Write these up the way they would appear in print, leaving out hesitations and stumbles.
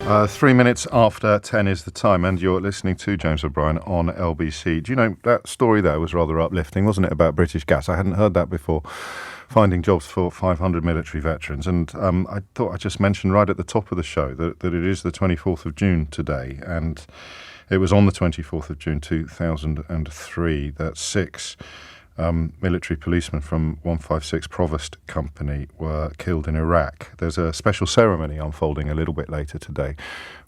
3 minutes after 10 is the time, and you're listening to James O'Brien on LBC. Do you know, that story there was rather uplifting, wasn't it, about British Gas? I hadn't heard that before. Finding jobs for 500 military veterans. And I thought I'd just mention right at the top of the show that it is the 24th of June today, and it was on the 24th of June 2003 that 6 military policemen from 156 Provost Company were killed in Iraq. There's a special ceremony unfolding a little bit later today,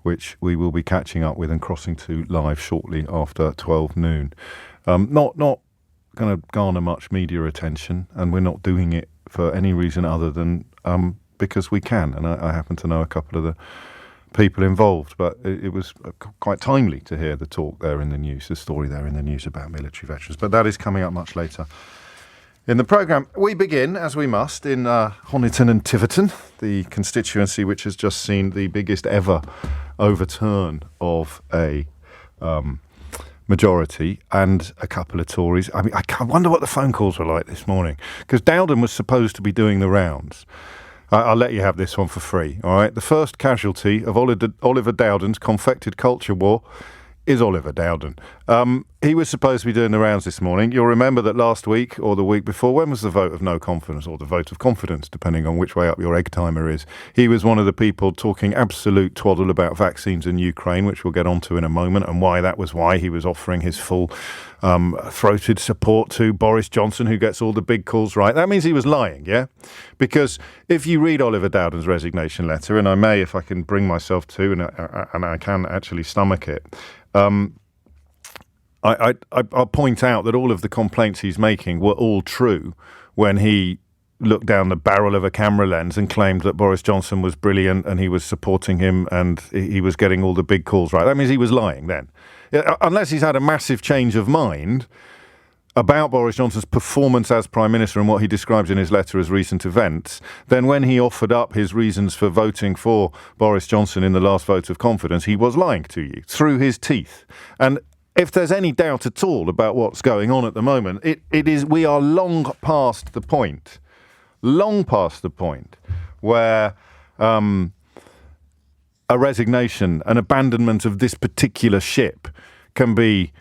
which we will be catching up with and crossing to live shortly after 12 noon. Not going to garner much media attention, and we're not doing it for any reason other than because we can. And I happen to know a couple of the people involved, but it was quite timely to hear the talk there in the news, the story there in the news about military veterans. But that is coming up much later in the programme. We begin, as we must, in Honiton and Tiverton, the constituency which has just seen the biggest ever overturn of a majority and a couple of Tories. I mean, I wonder what the phone calls were like this morning, because Dowden was supposed to be doing the rounds. I'll let you have this one for free, all right? The first casualty of Oliver Dowden's confected culture war is Oliver Dowden. He was supposed to be doing the rounds this morning. You'll remember that last week or the week before, when was the vote of no confidence, or the vote of confidence, depending on which way up your egg timer is, he was one of the people talking absolute twaddle about vaccines in Ukraine, which we'll get onto in a moment, and why he was offering his full throated support to Boris Johnson, who gets all the big calls right. That means he was lying, yeah? Because if you read Oliver Dowden's resignation letter, and I may, if I can bring myself to, and I can actually stomach it, I'll point out that all of the complaints he's making were all true when he looked down the barrel of a camera lens and claimed that Boris Johnson was brilliant and he was supporting him and he was getting all the big calls right. That means he was lying then. Unless he's had a massive change of mind about Boris Johnson's performance as Prime Minister and what he describes in his letter as recent events, then when he offered up his reasons for voting for Boris Johnson in the last vote of confidence, he was lying to you through his teeth. And if there's any doubt at all about what's going on at the moment, we are long past the point where a resignation, an abandonment of this particular ship can be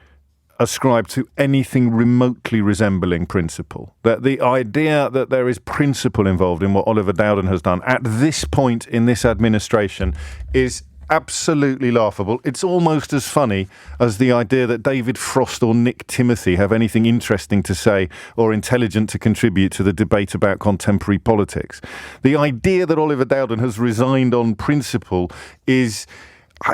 ascribed to anything remotely resembling principle. That the idea that there is principle involved in what Oliver Dowden has done at this point in this administration is absolutely laughable. It's almost as funny as the idea that David Frost or Nick Timothy have anything interesting to say or intelligent to contribute to the debate about contemporary politics. The idea that Oliver Dowden has resigned on principle is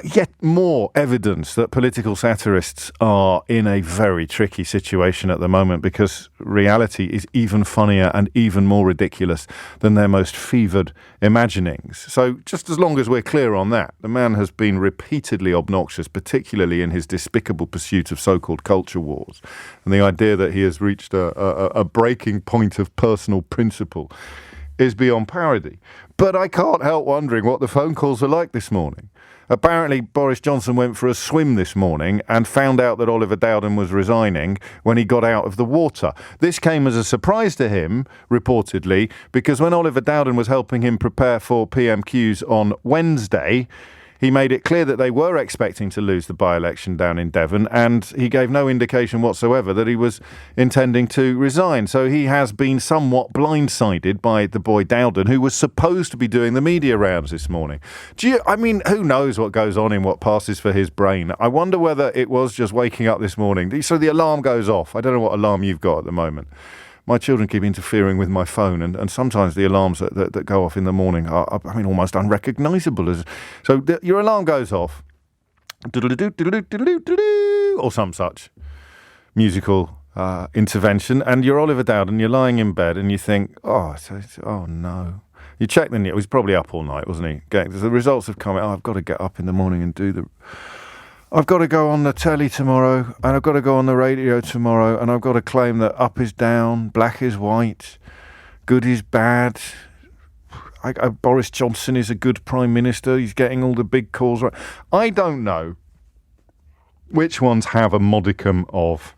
yet more evidence that political satirists are in a very tricky situation at the moment, because reality is even funnier and even more ridiculous than their most fevered imaginings. So just as long as we're clear on that, the man has been repeatedly obnoxious, particularly in his despicable pursuit of so-called culture wars. And the idea that he has reached a breaking point of personal principle is beyond parody. But I can't help wondering what the phone calls are like this morning. Apparently, Boris Johnson went for a swim this morning and found out that Oliver Dowden was resigning when he got out of the water. This came as a surprise to him, reportedly, because when Oliver Dowden was helping him prepare for PMQs on Wednesday, he made it clear that they were expecting to lose the by-election down in Devon, and he gave no indication whatsoever that he was intending to resign. So he has been somewhat blindsided by the boy Dowden, who was supposed to be doing the media rounds this morning. Who knows what goes on in what passes for his brain? I wonder whether it was just waking up this morning. So the alarm goes off. I don't know what alarm you've got at the moment. My children keep interfering with my phone, and sometimes the alarms that go off in the morning are almost unrecognisable. So your alarm goes off, or some such musical intervention, and you're Oliver Dowden, you're lying in bed, and you think, oh no. You check the news. He was probably up all night, wasn't he? The results have come out. I've got to get up in the morning and I've got to go on the telly tomorrow, and I've got to go on the radio tomorrow, and I've got to claim that up is down, black is white, good is bad. Boris Johnson is a good Prime Minister. He's getting all the big calls right. I don't know which ones have a modicum of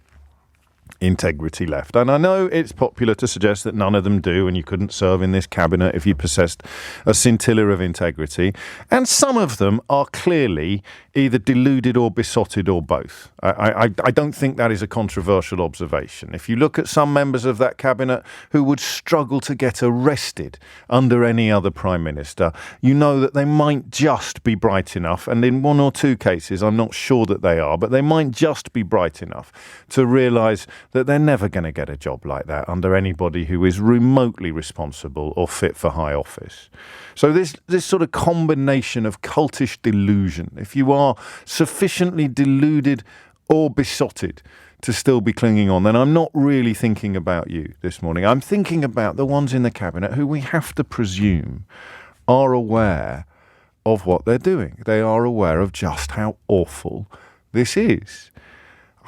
integrity left. And I know it's popular to suggest that none of them do, and you couldn't serve in this cabinet if you possessed a scintilla of integrity. And some of them are clearly either deluded or besotted or both. I don't think that is a controversial observation. If you look at some members of that cabinet who would struggle to get arrested under any other prime minister, you know that they might just be bright enough, and in one or two cases, I'm not sure that they are, but they might just be bright enough to realise that they're never going to get a job like that under anybody who is remotely responsible or fit for high office. So this sort of combination of cultish delusion, if you are sufficiently deluded or besotted to still be clinging on, then I'm not really thinking about you this morning. I'm thinking about the ones in the cabinet who we have to presume are aware of what they're doing. They are aware of just how awful this is.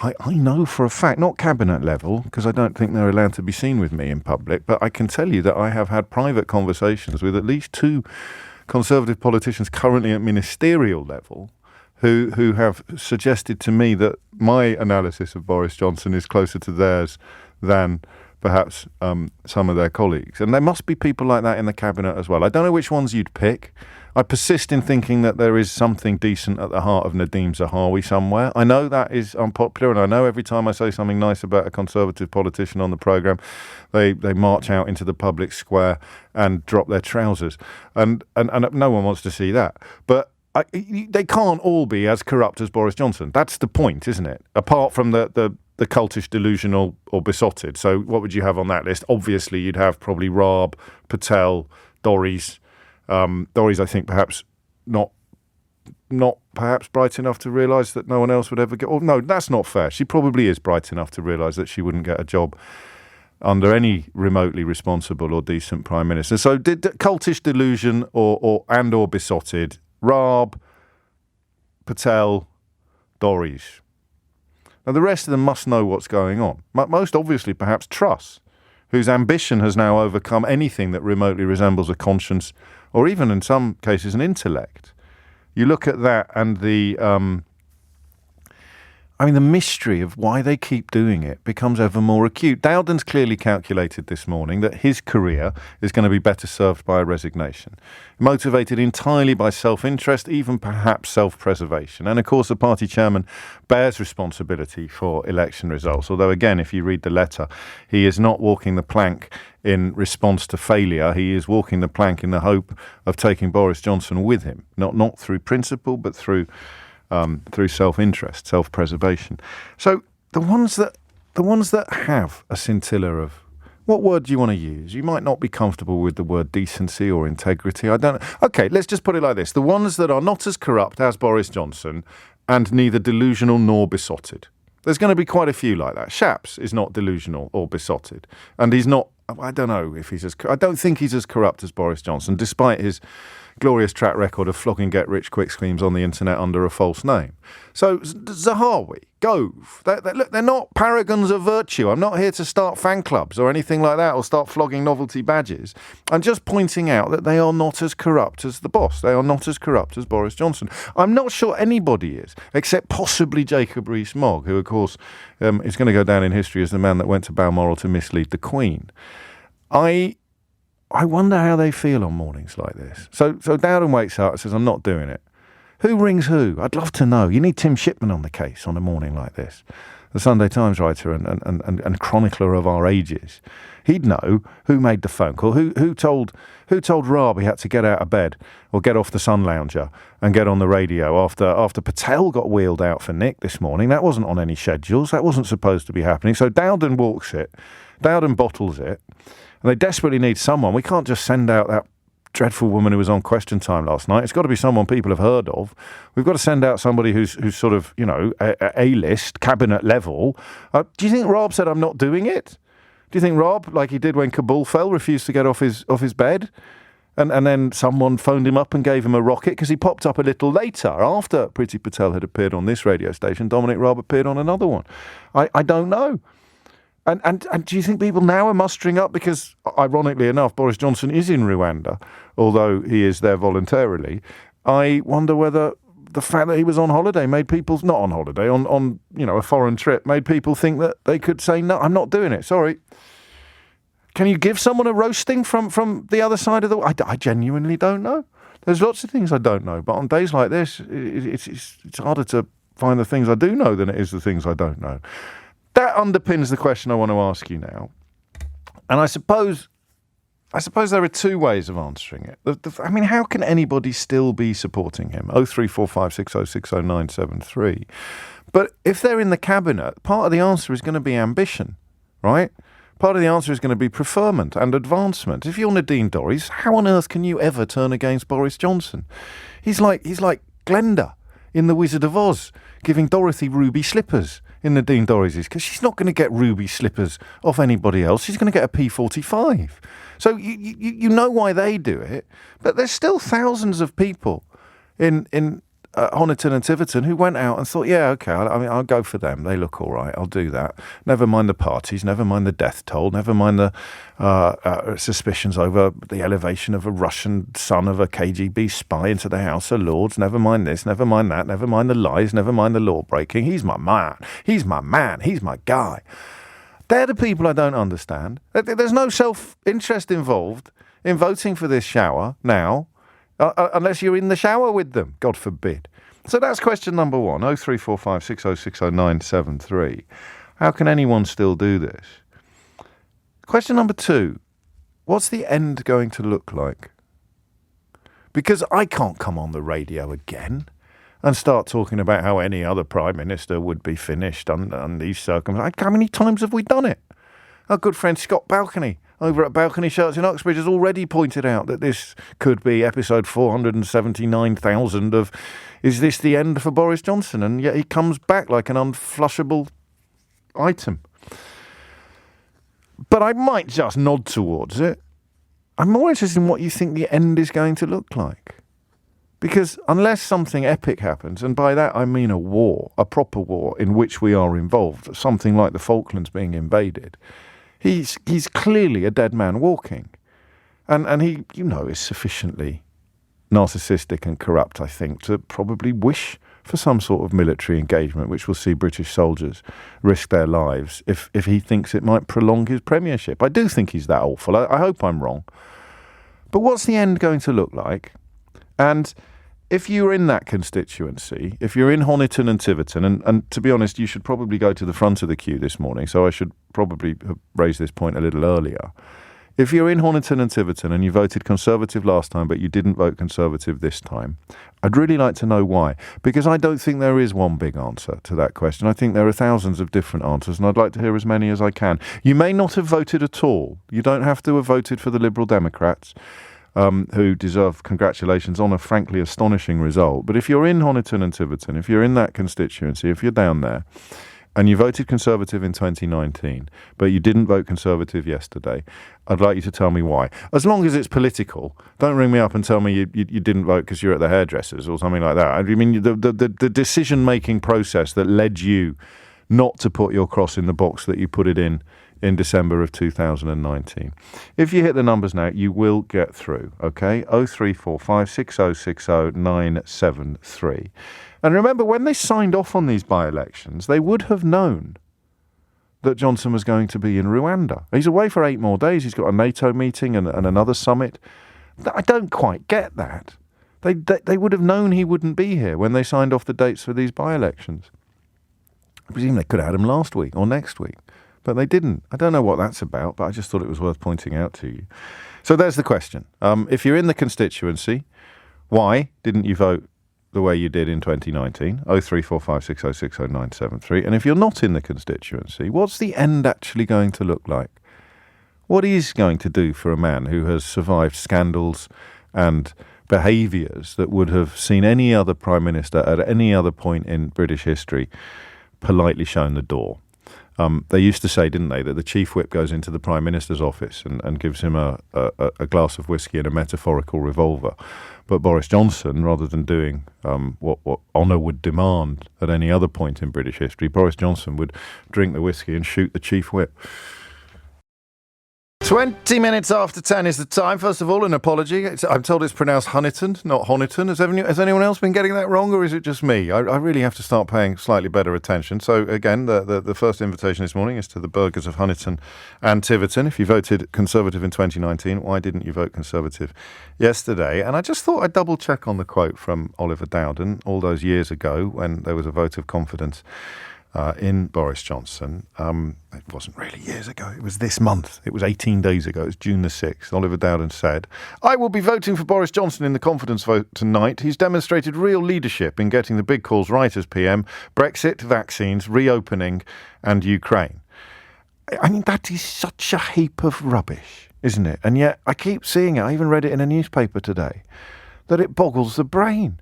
I know for a fact, not cabinet level, because I don't think they're allowed to be seen with me in public, but I can tell you that I have had private conversations with at least two Conservative politicians currently at ministerial level who have suggested to me that my analysis of Boris Johnson is closer to theirs than perhaps some of their colleagues. And there must be people like that in the cabinet as well. I don't know which ones you'd pick. I persist in thinking that there is something decent at the heart of Nadhim Zahawi somewhere. I know that is unpopular, and I know every time I say something nice about a Conservative politician on the programme, they march out into the public square and drop their trousers. And no one wants to see that. But they can't all be as corrupt as Boris Johnson. That's the point, isn't it? Apart from the cultish, delusional or besotted. So what would you have on that list? Obviously, you'd have probably Raab, Patel, Dorries. Dorries, I think, perhaps not perhaps bright enough to realise that no one else would ever get... Oh, no, that's not fair. She probably is bright enough to realise that she wouldn't get a job under any remotely responsible or decent prime minister. So did cultish delusion or besotted, Raab, Patel, Dorries. Now, the rest of them must know what's going on. Most obviously, perhaps, Truss, whose ambition has now overcome anything that remotely resembles a conscience or even, in some cases, an intellect. You look at that and the mystery of why they keep doing it becomes ever more acute. Dowden's clearly calculated this morning that his career is going to be better served by a resignation, motivated entirely by self-interest, even perhaps self-preservation. And of course, the party chairman bears responsibility for election results. Although, again, if you read the letter, he is not walking the plank in response to failure. He is walking the plank in the hope of taking Boris Johnson with him, not through principle, but through self-interest, self-preservation. So the ones that have a scintilla of, what word do you want to use? You might not be comfortable with the word decency or integrity. I don't know. Okay, let's just put it like this. The ones that are not as corrupt as Boris Johnson and neither delusional nor besotted. There's going to be quite a few like that. Shapps is not delusional or besotted. And he's not, I don't know if he's I don't think he's as corrupt as Boris Johnson, despite his glorious track record of flogging get-rich-quick schemes on the internet under a false name. So Zahawi, Gove, look, they're not paragons of virtue. I'm not here to start fan clubs or anything like that or start flogging novelty badges. I'm just pointing out that they are not as corrupt as the boss. They are not as corrupt as Boris Johnson. I'm not sure anybody is, except possibly Jacob Rees-Mogg, who, of course, is going to go down in history as the man that went to Balmoral to mislead the Queen. I wonder how they feel on mornings like this. So Dowden wakes up and says, I'm not doing it. Who rings who? I'd love to know. You need Tim Shipman on the case on a morning like this. The Sunday Times writer and chronicler of our ages. He'd know who made the phone call, who told Raab he had to get out of bed or get off the sun lounger and get on the radio after Patel got wheeled out for Nick this morning. That wasn't on any schedules. That wasn't supposed to be happening. So Dowden walks it. Dowden bottles it. And they desperately need someone. We can't just send out that dreadful woman who was on Question Time last night. It's got to be someone people have heard of. We've got to send out somebody who's sort of, A-list, cabinet level. Do you think Raab said, I'm not doing it? Do you think Raab, like he did when Kabul fell, refused to get off his bed? And then someone phoned him up and gave him a rocket because he popped up a little later after Priti Patel had appeared on this radio station. Dominic Raab appeared on another one. I don't know. And do you think people now are mustering up? Because, ironically enough, Boris Johnson is in Rwanda, although he is there voluntarily. I wonder whether the fact that he was on holiday made people, not on holiday, on a foreign trip, made people think that they could say, no, I'm not doing it, sorry. Can you give someone a roasting from the other side of the world? I genuinely don't know. There's lots of things I don't know, but on days like this, it's harder to find the things I do know than it is the things I don't know. That underpins the question I want to ask you now. And I suppose there are two ways of answering it. How can anybody still be supporting him? 03456060973. But if they're in the cabinet, part of the answer is going to be ambition, right? Part of the answer is going to be preferment and advancement. If you're Nadine Dorries, how on earth can you ever turn against Boris Johnson? He's like Glenda in The Wizard of Oz, giving Dorothy ruby slippers in Nadine Dorries', because she's not going to get ruby slippers off anybody else. She's going to get a P45. So you know why they do it, but there's still thousands of people in Honiton and Tiverton who went out and thought, yeah, okay, I'll go for them. They look all right. I'll do that. Never mind the parties, never mind the death toll, never mind the suspicions over the elevation of a Russian son of a KGB spy into the House of Lords. Never mind this, never mind that, never mind the lies, never mind the law breaking. He's my man. He's my man. He's my guy. They're the people I don't understand. There's no self-interest involved in voting for this shower now, unless you're in the shower with them, God forbid. So that's question number one, 03456060973. How can anyone still do this? Question number two, what's the end going to look like? Because I can't come on the radio again and start talking about how any other Prime Minister would be finished on these circumstances. How many times have we done it? Our good friend Scott Balcony over at Balcony Shirts in Uxbridge has already pointed out that this could be episode 479,000 of Is This the End for Boris Johnson? And yet he comes back like an unflushable item. But I might just nod towards it. I'm more interested in what you think the end is going to look like. Because unless something epic happens, and by that I mean a war, a proper war in which we are involved, something like the Falklands being invaded, he's clearly a dead man walking. And he, is sufficiently narcissistic and corrupt, I think, to probably wish for some sort of military engagement, which will see British soldiers risk their lives if he thinks it might prolong his premiership. I do think he's that awful. I hope I'm wrong. But what's the end going to look like? And if you're in that constituency, if you're in Honiton and Tiverton, and to be honest, you should probably go to the front of the queue this morning, so I should probably have raised this point a little earlier. If you're in Honiton and Tiverton and you voted Conservative last time, but you didn't vote Conservative this time, I'd really like to know why. Because I don't think there is one big answer to that question. I think there are thousands of different answers, and I'd like to hear as many as I can. You may not have voted at all. You don't have to have voted for the Liberal Democrats, who deserve congratulations on a frankly astonishing result. But if you're in Honiton and Tiverton, if you're in that constituency, if you're down there, and you voted Conservative in 2019, but you didn't vote Conservative yesterday, I'd like you to tell me why. As long as it's political, don't ring me up and tell me you didn't vote because you're at the hairdressers or something like that. I mean, the decision-making process that led you not to put your cross in the box that you put it in December of 2019. If you hit the numbers now, you will get through, okay? 03456060973. And remember, when they signed off on these by-elections, they would have known that Johnson was going to be in Rwanda. He's away for 8 more days. He's got a NATO meeting and another summit. I don't quite get that. They would have known he wouldn't be here when they signed off the dates for these by-elections. I presume they could have had him last week or next week, but they didn't. I don't know what that's about, but I just thought it was worth pointing out to you. So there's the question. If you're in the constituency, why didn't you vote the way you did in 2019, 03456060973. And if you're not in the constituency, what's the end actually going to look like? What is going to do for a man who has survived scandals and behaviours that would have seen any other Prime Minister at any other point in British history politely shown the door? They used to say, didn't they, that the Chief Whip goes into the Prime Minister's office and gives him a glass of whiskey and a metaphorical revolver. But Boris Johnson, rather than doing what honour would demand at any other point in British history, Boris Johnson would drink the whiskey and shoot the Chief Whip. 20 minutes after 10 is the time. First of all, an apology. I'm told it's pronounced Honiton, not Honiton. Has anyone else been getting that wrong, or is it just me? I really have to start paying slightly better attention. So, again, the first invitation this morning is to the burghers of Honiton and Tiverton. If you voted Conservative in 2019, why didn't you vote Conservative yesterday? And I just thought I'd double-check on the quote from Oliver Dowden all those years ago when there was a vote of confidence in Boris Johnson. It wasn't really years ago. It was this month. It was 18 days ago. It was June the 6th. Oliver Dowden said, "I will be voting for Boris Johnson in the confidence vote tonight. He's demonstrated real leadership in getting the big calls right as PM, Brexit, vaccines, reopening and Ukraine." I mean, that is such a heap of rubbish, isn't it? And yet I keep seeing it. I even read it in a newspaper today, that it boggles the brain.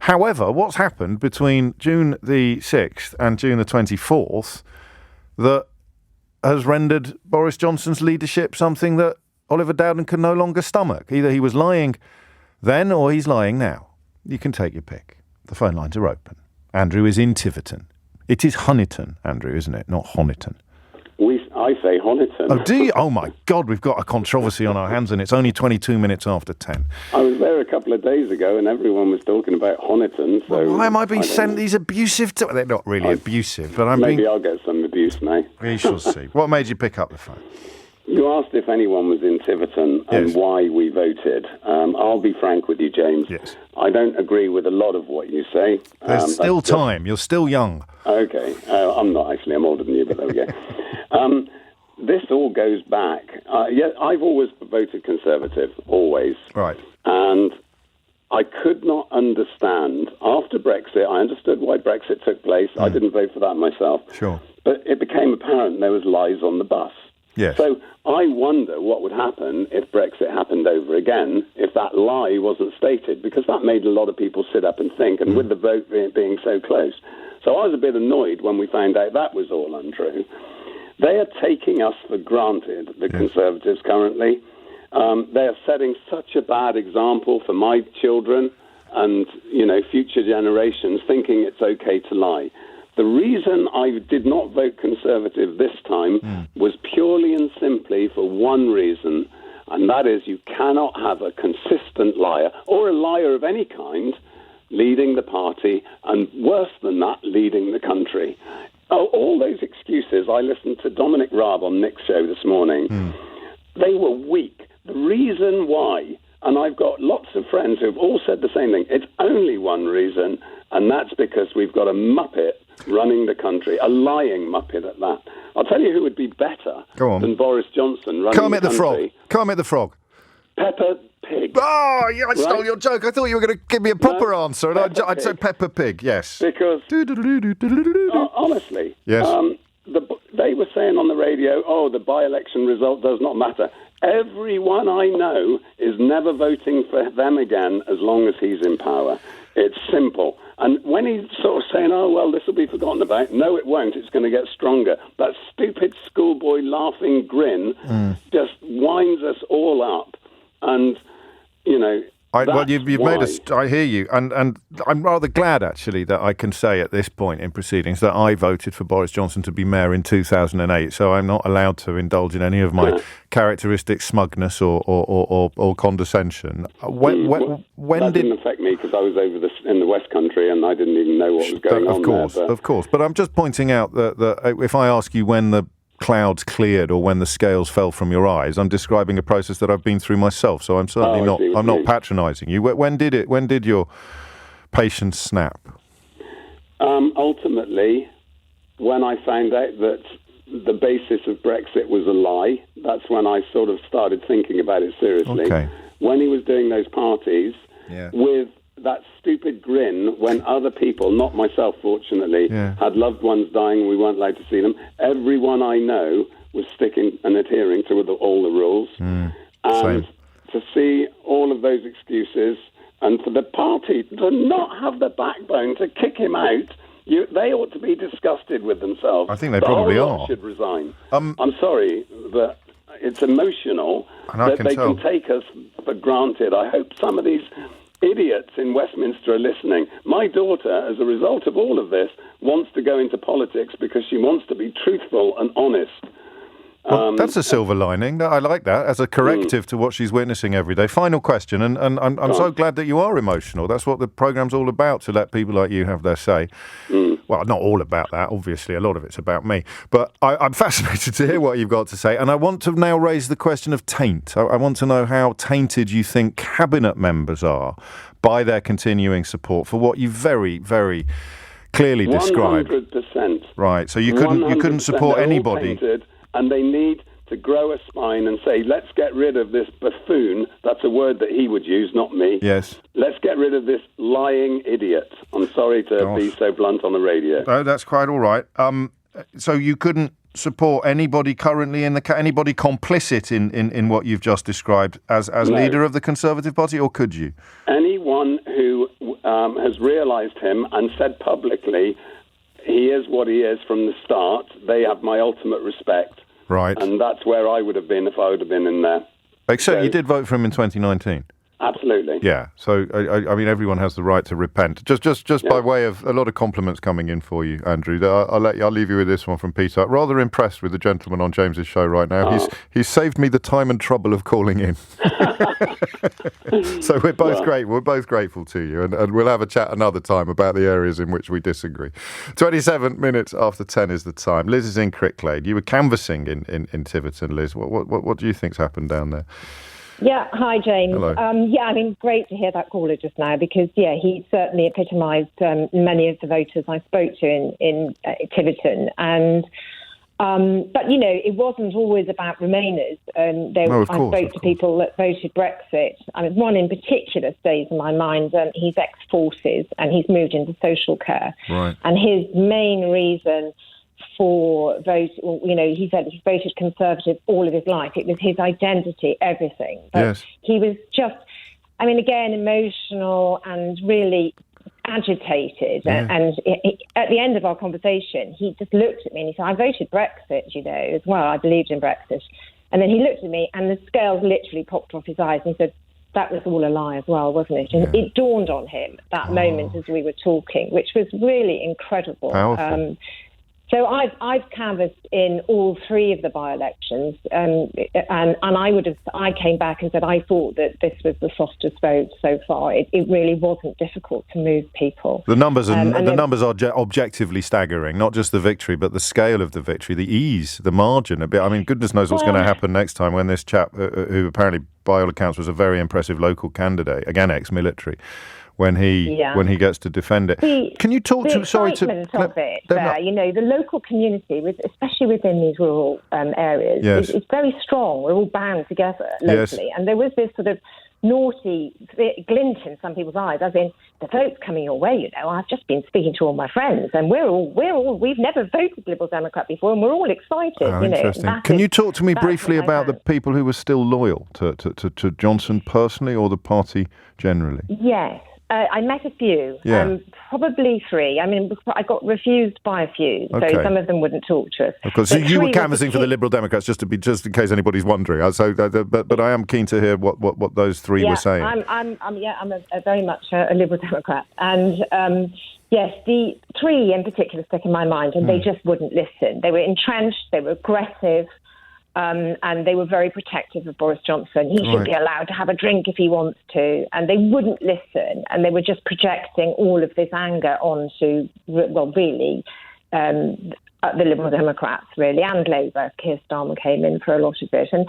However, what's happened between June the 6th and June the 24th that has rendered Boris Johnson's leadership something that Oliver Dowden can no longer stomach? Either he was lying then or he's lying now. You can take your pick. The phone lines are open. Andrew is in Tiverton. It is Honiton, Andrew, isn't it? Not Honiton. I say Honiton. Oh, do you? Oh, my God, we've got a controversy on our hands, and it's only 22 minutes after 10. I was there a couple of days ago, and everyone was talking about Honiton. So well, why am I being sent these abusive... They're not really abusive, but maybe I'll get some abuse now. We shall see. What made you pick up the phone? You asked if anyone was in Tiverton and why we voted. I'll be frank with you, James. Yes. I don't agree with a lot of what you say. There's still time. You're still young. Okay. I'm not, actually. I'm older than you, but there we go. This all goes back. I've always voted Conservative, always. Right. And I could not understand. After Brexit, I understood why Brexit took place. I didn't vote for that myself. Sure. But it became apparent there was lies on the bus. Yes. So I wonder what would happen if Brexit happened over again, if that lie wasn't stated, because that made a lot of people sit up and think, and with the vote being so close. So I was a bit annoyed when we found out that was all untrue. They are taking us for granted, the Conservatives currently. They are setting such a bad example for my children and, future generations, thinking it's okay to lie. The reason I did not vote Conservative this time was purely and simply for one reason, and that is you cannot have a consistent liar, or a liar of any kind, leading the party, and worse than that, leading the country. Oh, all those excuses, I listened to Dominic Raab on Nick's show this morning. They were weak. The reason why, and I've got lots of friends who have all said the same thing, it's only one reason, and that's because we've got a muppet running the country, a lying muppet at that. I'll tell you who would be better than Boris Johnson running Kermit the country. Kermit the Frog. Peppa Pig. Oh, yeah, I stole your joke. I thought you were going to give me a proper answer, and I'd say Peppa Pig, yes. Because, honestly, yes. They were saying on the radio, the by-election result does not matter. Everyone I know is never voting for them again as long as he's in power. It's simple. And when he's sort of saying, this will be forgotten about, no, it won't. It's going to get stronger. That stupid schoolboy laughing grin just winds us all up. And, you've made us. I hear you, and I'm rather glad actually that I can say at this point in proceedings that I voted for Boris Johnson to be mayor in 2008. So I'm not allowed to indulge in any of my characteristic smugness or condescension. When that didn't affect me because I was over in the West Country and I didn't even know what was going on there. Of course. But I'm just pointing out that if I ask you when the clouds cleared or when the scales fell from your eyes, I'm describing a process that I've been through myself. So I'm certainly not patronising you. When did your patience snap? Ultimately, when I found out that the basis of Brexit was a lie, that's when I sort of started thinking about it seriously. Okay. When he was doing those parties with that stupid grin when other people, not myself fortunately, had loved ones dying and we weren't allowed to see them. Everyone I know was sticking and adhering to all the rules. And to see all of those excuses and for the party to not have the backbone to kick him out, they ought to be disgusted with themselves. I think they probably are. Should resign. I'm sorry, but it's emotional that they can take us for granted. I hope some of these idiots in Westminster are listening. My daughter, as a result of all of this, wants to go into politics because she wants to be truthful and honest. Well, that's a silver lining. I like that as a corrective to what she's witnessing every day. Final question, and I'm so glad that you are emotional. That's what the programme's all about, to let people like you have their say. Well, not all about that, obviously. A lot of it's about me. But I'm fascinated to hear what you've got to say. And I want to now raise the question of taint. I want to know how tainted you think cabinet members are by their continuing support for what you very, very clearly described. 100%. Right, so you couldn't support anybody. And they need to grow a spine and say, let's get rid of this buffoon. That's a word that he would use, not me. Yes. Let's get rid of this lying idiot. I'm sorry to be so blunt on the radio. Oh, that's quite all right. So you couldn't support anybody currently anybody complicit in what you've just described as leader of the Conservative Party, or could you? Anyone who has realised him and said publicly he is what he is from the start, they have my ultimate respect. Right. And that's where I would have been if I would have been in there. Except you did vote for him in 2019. Absolutely. Yeah. So, I mean, everyone has the right to repent. Just by way of a lot of compliments coming in for you, Andrew. I'll leave you with this one from Peter. Rather impressed with the gentleman on James's show right now. Oh. He's saved me the time and trouble of calling in. So we're both great. We're both grateful to you, and we'll have a chat another time about the areas in which we disagree. 27 minutes after 10 is the time. Liz is in Cricklade. You were canvassing in Tiverton, Liz. What do you think's happened down there? Yeah, hi, James. Hello. Great to hear that caller just now, because, he certainly epitomised many of the voters I spoke to in Tiverton. And but, it wasn't always about Remainers. I spoke to people that voted Brexit. One in particular stays in my mind. He's ex-forces and he's moved into social care. Right. And his main reason for vote, he said he voted Conservative all of his life. It was his identity, everything. But yes. He was just, again, emotional and really agitated. Yeah. And at the end of our conversation, he just looked at me and he said, I voted Brexit, as well. I believed in Brexit. And then he looked at me and the scales literally popped off his eyes and he said, that was all a lie as well, wasn't it? And it dawned on him that moment as we were talking, which was really incredible. Powerful. So I've canvassed in all three of the by-elections, and I came back and said I thought that this was the softest vote so far. It really wasn't difficult to move people. The numbers are objectively staggering. Not just the victory, but the scale of the victory, the ease, the margin. A bit. Goodness knows what's going to happen next time when this chap, who apparently by all accounts was a very impressive local candidate, again ex-military, when he gets to defend it. Can you talk to... Sorry to... the local community, especially within these rural areas, is very strong. We're all bound together locally. Yes. And there was this sort of naughty glint in some people's eyes, as in, the vote's coming your way, I've just been speaking to all my friends, and we've never voted Liberal Democrat before, and we're all excited. Interesting. Can you talk to me briefly about the people who were still loyal to Johnson personally, or the party generally? Yes. I met a few, probably three. I got refused by a few, so some of them wouldn't talk to us. Of course, so you were canvassing for the Liberal Democrats, just in case anybody's wondering. But I am keen to hear what those three were saying. I'm very much a Liberal Democrat, and the three in particular stick in my mind, and they just wouldn't listen. They were entrenched, they were aggressive. And they were very protective of Boris Johnson. He should be allowed to have a drink if he wants to. And they wouldn't listen. And they were just projecting all of this anger onto, the Liberal Democrats, really, and Labour. Keir Starmer came in for a lot of it. And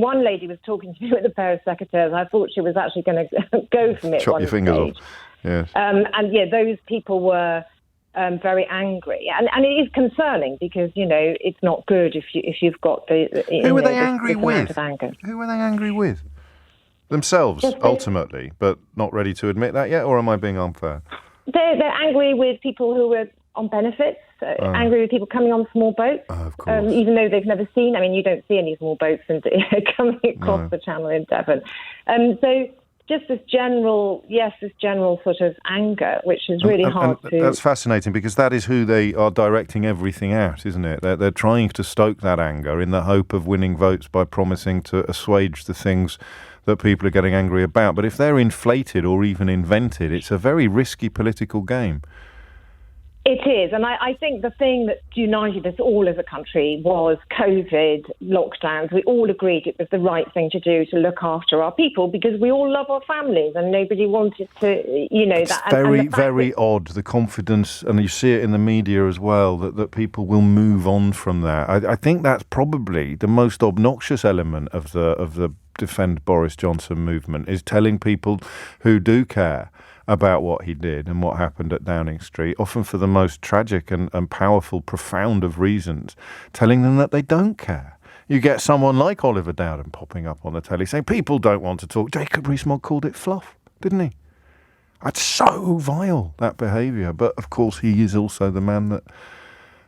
one lady was talking to me with a pair of secretaries. I thought she was actually going to go from it. Chop your fingers off. Yes. Those people were... very angry, and it is concerning because it's not good if you've got Who were they angry with? Anger. Who were they angry with? Themselves, ultimately, but not ready to admit that yet, or am I being unfair? They're angry with people who were on benefits, angry with people coming on small boats, of course. Even though they've never seen. You don't see any small boats coming across the channel in Devon, so. Just this general sort of anger, which is really hard to... That's fascinating, because that is who they are directing everything at, isn't it? They're trying to stoke that anger in the hope of winning votes by promising to assuage the things that people are getting angry about. But if they're inflated or even invented, it's a very risky political game. It is. And I think the thing that united us all as a country was COVID lockdowns. We all agreed it was the right thing to do to look after our people because we all love our families and nobody wanted to, It's that. very odd, the confidence, and you see it in the media as well, that people will move on from that. I think that's probably the most obnoxious element of the Defend Boris Johnson movement, is telling people who do care about what he did and what happened at Downing Street, often for the most tragic and powerful, profound of reasons, telling them that they don't care. You get someone like Oliver Dowden popping up on the telly saying, people don't want to talk. Jacob Rees-Mogg called it fluff, didn't he? That's so vile, that behaviour. But, of course, he is also the man that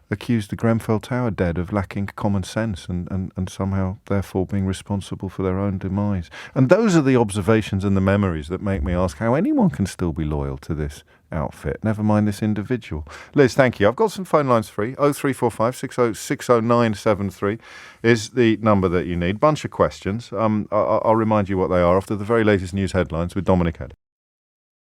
accused the Grenfell Tower dead of lacking common sense and somehow, therefore, being responsible for their own demise. And those are the observations and the memories that make me ask how anyone can still be loyal to this outfit, never mind this individual. Liz, thank you. I've got some phone lines free. 0345 60973 is the number that you need. Bunch of questions. I'll remind you what they are after the very latest news headlines with Dominic Head.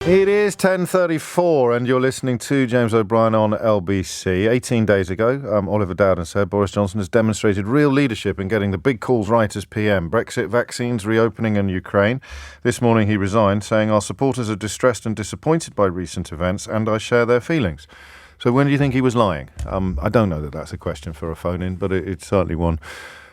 It is 10:34 and you're listening to James O'Brien on LBC. 18 days ago, Oliver Dowden said Boris Johnson has demonstrated real leadership in getting the big calls right as PM. Brexit, vaccines, reopening and Ukraine. This morning he resigned, saying our supporters are distressed and disappointed by recent events and I share their feelings. So when do you think he was lying? I don't know that that's a question for a phone-in, but it's certainly one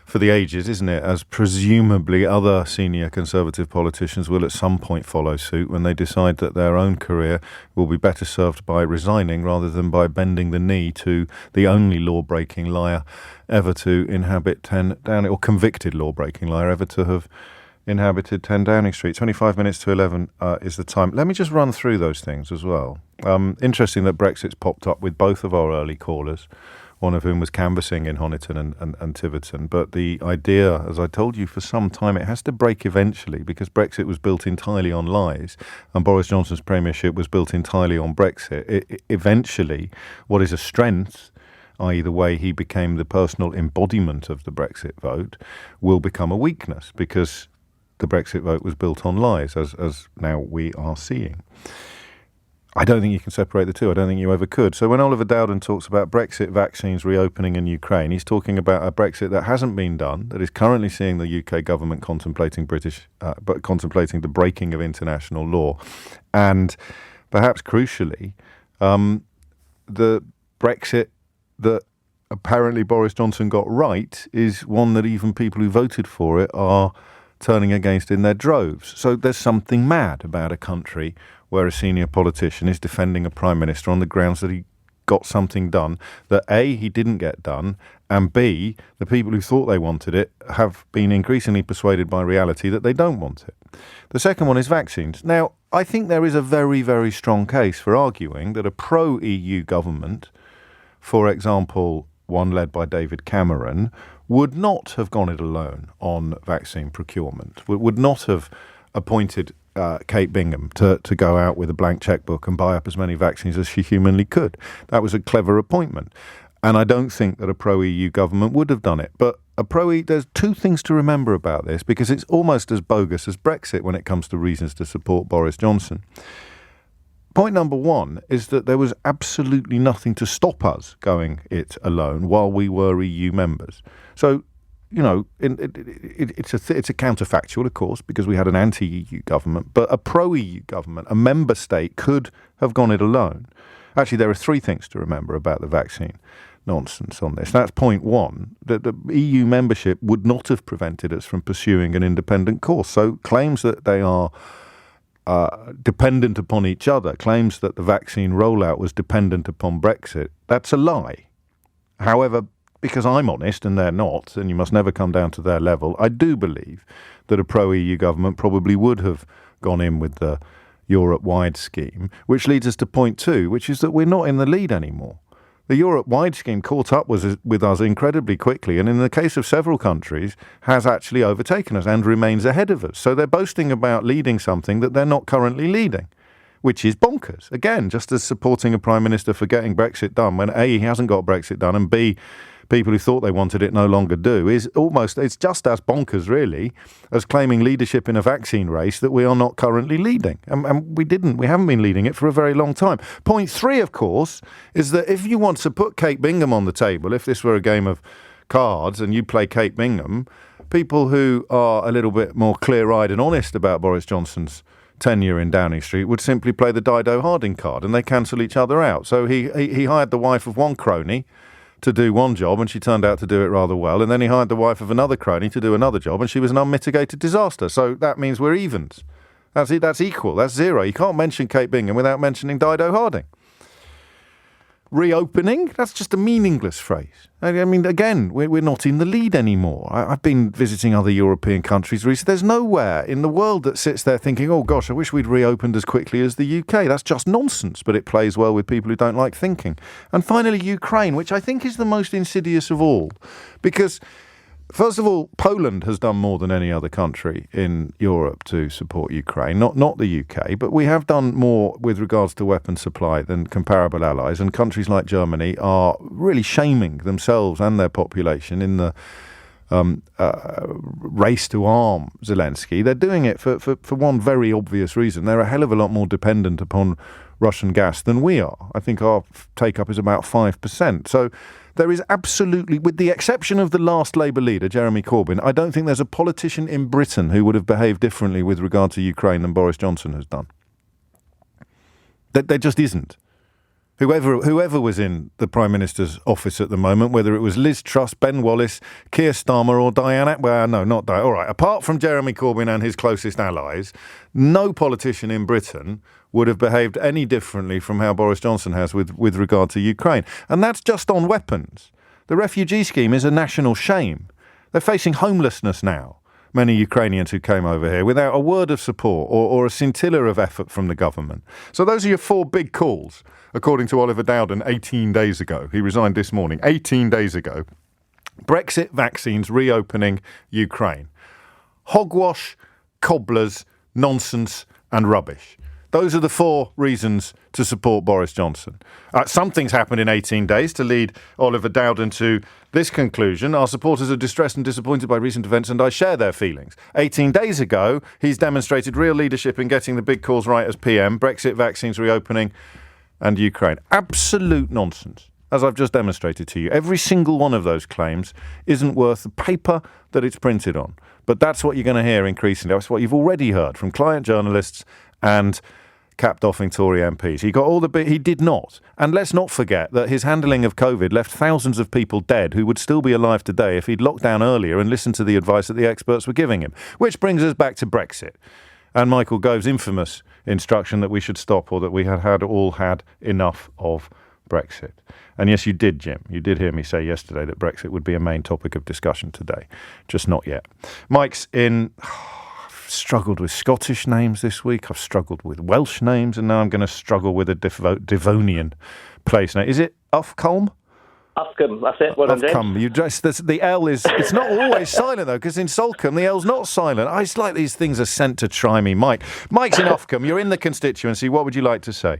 for the ages, isn't it? As presumably other senior Conservative politicians will at some point follow suit when they decide that their own career will be better served by resigning rather than by bending the knee to the only law-breaking liar ever to inhabit 10 Downing, or convicted law-breaking liar ever to have inhabited 10 Downing Street. 25 minutes to 11 is the time. Let me just run through those things as well. Interesting that Brexit's popped up with both of our early callers, one of whom was canvassing in Honiton and Tiverton. But the idea, as I told you for some time, it has to break eventually because Brexit was built entirely on lies and Boris Johnson's premiership was built entirely on Brexit. Eventually, what is a strength, i.e. the way he became the personal embodiment of the Brexit vote, will become a weakness because the Brexit vote was built on lies, as now we are seeing. I don't think you can separate the two. I don't think you ever could. So when Oliver Dowden talks about Brexit, vaccines, reopening and Ukraine, he's talking about a Brexit that hasn't been done, that is currently seeing the UK government contemplating contemplating the breaking of international law. And perhaps crucially, the Brexit that apparently Boris Johnson got right is one that even people who voted for it are turning against in their droves. So there's something mad about a country where a senior politician is defending a prime minister on the grounds that he got something done that A, he didn't get done, and B, the people who thought they wanted it have been increasingly persuaded by reality that they don't want it. The second one is vaccines. Now, I think there is a very, very strong case for arguing that a pro-EU government, for example, one led by David Cameron, would not have gone it alone on vaccine procurement, would not have appointed Kate Bingham to go out with a blank checkbook and buy up as many vaccines as she humanly could. That was a clever appointment. And I don't think that a pro-EU government would have done it. But there's two things to remember about this, because it's almost as bogus as Brexit when it comes to reasons to support Boris Johnson. Point number one is that there was absolutely nothing to stop us going it alone while we were EU members. So, you know, it's a counterfactual, of course, because we had an anti-EU government, but a pro-EU government, a member state, could have gone it alone. Actually, there are three things to remember about the vaccine nonsense on this. That's point one, that the EU membership would not have prevented us from pursuing an independent course. So claims that they are dependent upon each other, claims that the vaccine rollout was dependent upon Brexit, that's a lie. However, because I'm honest and they're not, and you must never come down to their level, I do believe that a pro-EU government probably would have gone in with the Europe-wide scheme, which leads us to point two, which is that we're not in the lead anymore. The Europe-wide scheme caught up with us incredibly quickly, and in the case of several countries, has actually overtaken us and remains ahead of us. So they're boasting about leading something that they're not currently leading, which is bonkers. Again, just as supporting a prime minister for getting Brexit done when A, he hasn't got Brexit done, and B, people who thought they wanted it no longer do, it's just as bonkers, really, as claiming leadership in a vaccine race that we are not currently leading. And we haven't been leading it for a very long time. Point 3, of course, is that if you want to put Kate Bingham on the table, if this were a game of cards and you play Kate Bingham, people who are a little bit more clear-eyed and honest about Boris Johnson's tenure in Downing Street would simply play the Dido Harding card, and they cancel each other out. So he hired the wife of one crony to do one job, and she turned out to do it rather well, and then he hired the wife of another crony to do another job, and she was an unmitigated disaster. So that means we're evens. That's equal. That's zero. You can't mention Kate Bingham without mentioning Dido Harding. Reopening, that's just a meaningless phrase. I mean, again, we're not in the lead anymore. I've been visiting other European countries recently. There's nowhere in the world that sits there thinking, oh gosh, I wish we'd reopened as quickly as the UK. That's just nonsense, but it plays well with people who don't like thinking. And finally, Ukraine, which I think is the most insidious of all, because first of all, Poland has done more than any other country in Europe to support Ukraine. Not the UK, but we have done more with regards to weapon supply than comparable allies. And countries like Germany are really shaming themselves and their population in the race to arm Zelensky. They're doing it for one very obvious reason. They're a hell of a lot more dependent upon Russian gas than we are. I think our take-up is about 5%. So there is absolutely, with the exception of the last Labour leader, Jeremy Corbyn, I don't think there's a politician in Britain who would have behaved differently with regard to Ukraine than Boris Johnson has done. There just isn't. Whoever was in the Prime Minister's office at the moment, whether it was Liz Truss, Ben Wallace, Keir Starmer or Diana... Well, no, not Diana. All right, apart from Jeremy Corbyn and his closest allies, no politician in Britain would have behaved any differently from how Boris Johnson has with regard to Ukraine. And that's just on weapons. The refugee scheme is a national shame. They're facing homelessness now, many Ukrainians who came over here, without a word of support or a scintilla of effort from the government. So those are your 4 big calls, according to Oliver Dowden 18 days ago. He resigned this morning, 18 days ago. Brexit, vaccines, reopening, Ukraine. Hogwash, cobblers, nonsense and rubbish. Those are the 4 reasons to support Boris Johnson. Something's happened in 18 days to lead Oliver Dowden to this conclusion. Our supporters are distressed and disappointed by recent events, and I share their feelings. 18 days ago, he's demonstrated real leadership in getting the big calls right as PM, Brexit, vaccines, reopening, and Ukraine. Absolute nonsense, as I've just demonstrated to you. Every single one of those claims isn't worth the paper that it's printed on. But that's what you're going to hear increasingly. That's what you've already heard from client journalists and capped-offing Tory MPs. He got all the he did not. And let's not forget that his handling of COVID left thousands of people dead who would still be alive today if he'd locked down earlier and listened to the advice that the experts were giving him. Which brings us back to Brexit and Michael Gove's infamous instruction that we should stop, or that we had all had enough of Brexit. And yes, you did, Jim. You did hear me say yesterday that Brexit would be a main topic of discussion today. Just not yet. Mike's in... struggled with Scottish names this week. I've struggled with Welsh names, and now I'm going to struggle with a Devonian place name. Is it Ufcolm? Ufcolm, that's it. Well done, James. You just the L is. It's not always silent though, because in Salcombe the L's not silent. It's like these things are sent to try me, Mike. Mike's in Ufcolm. You're in the constituency. What would you like to say?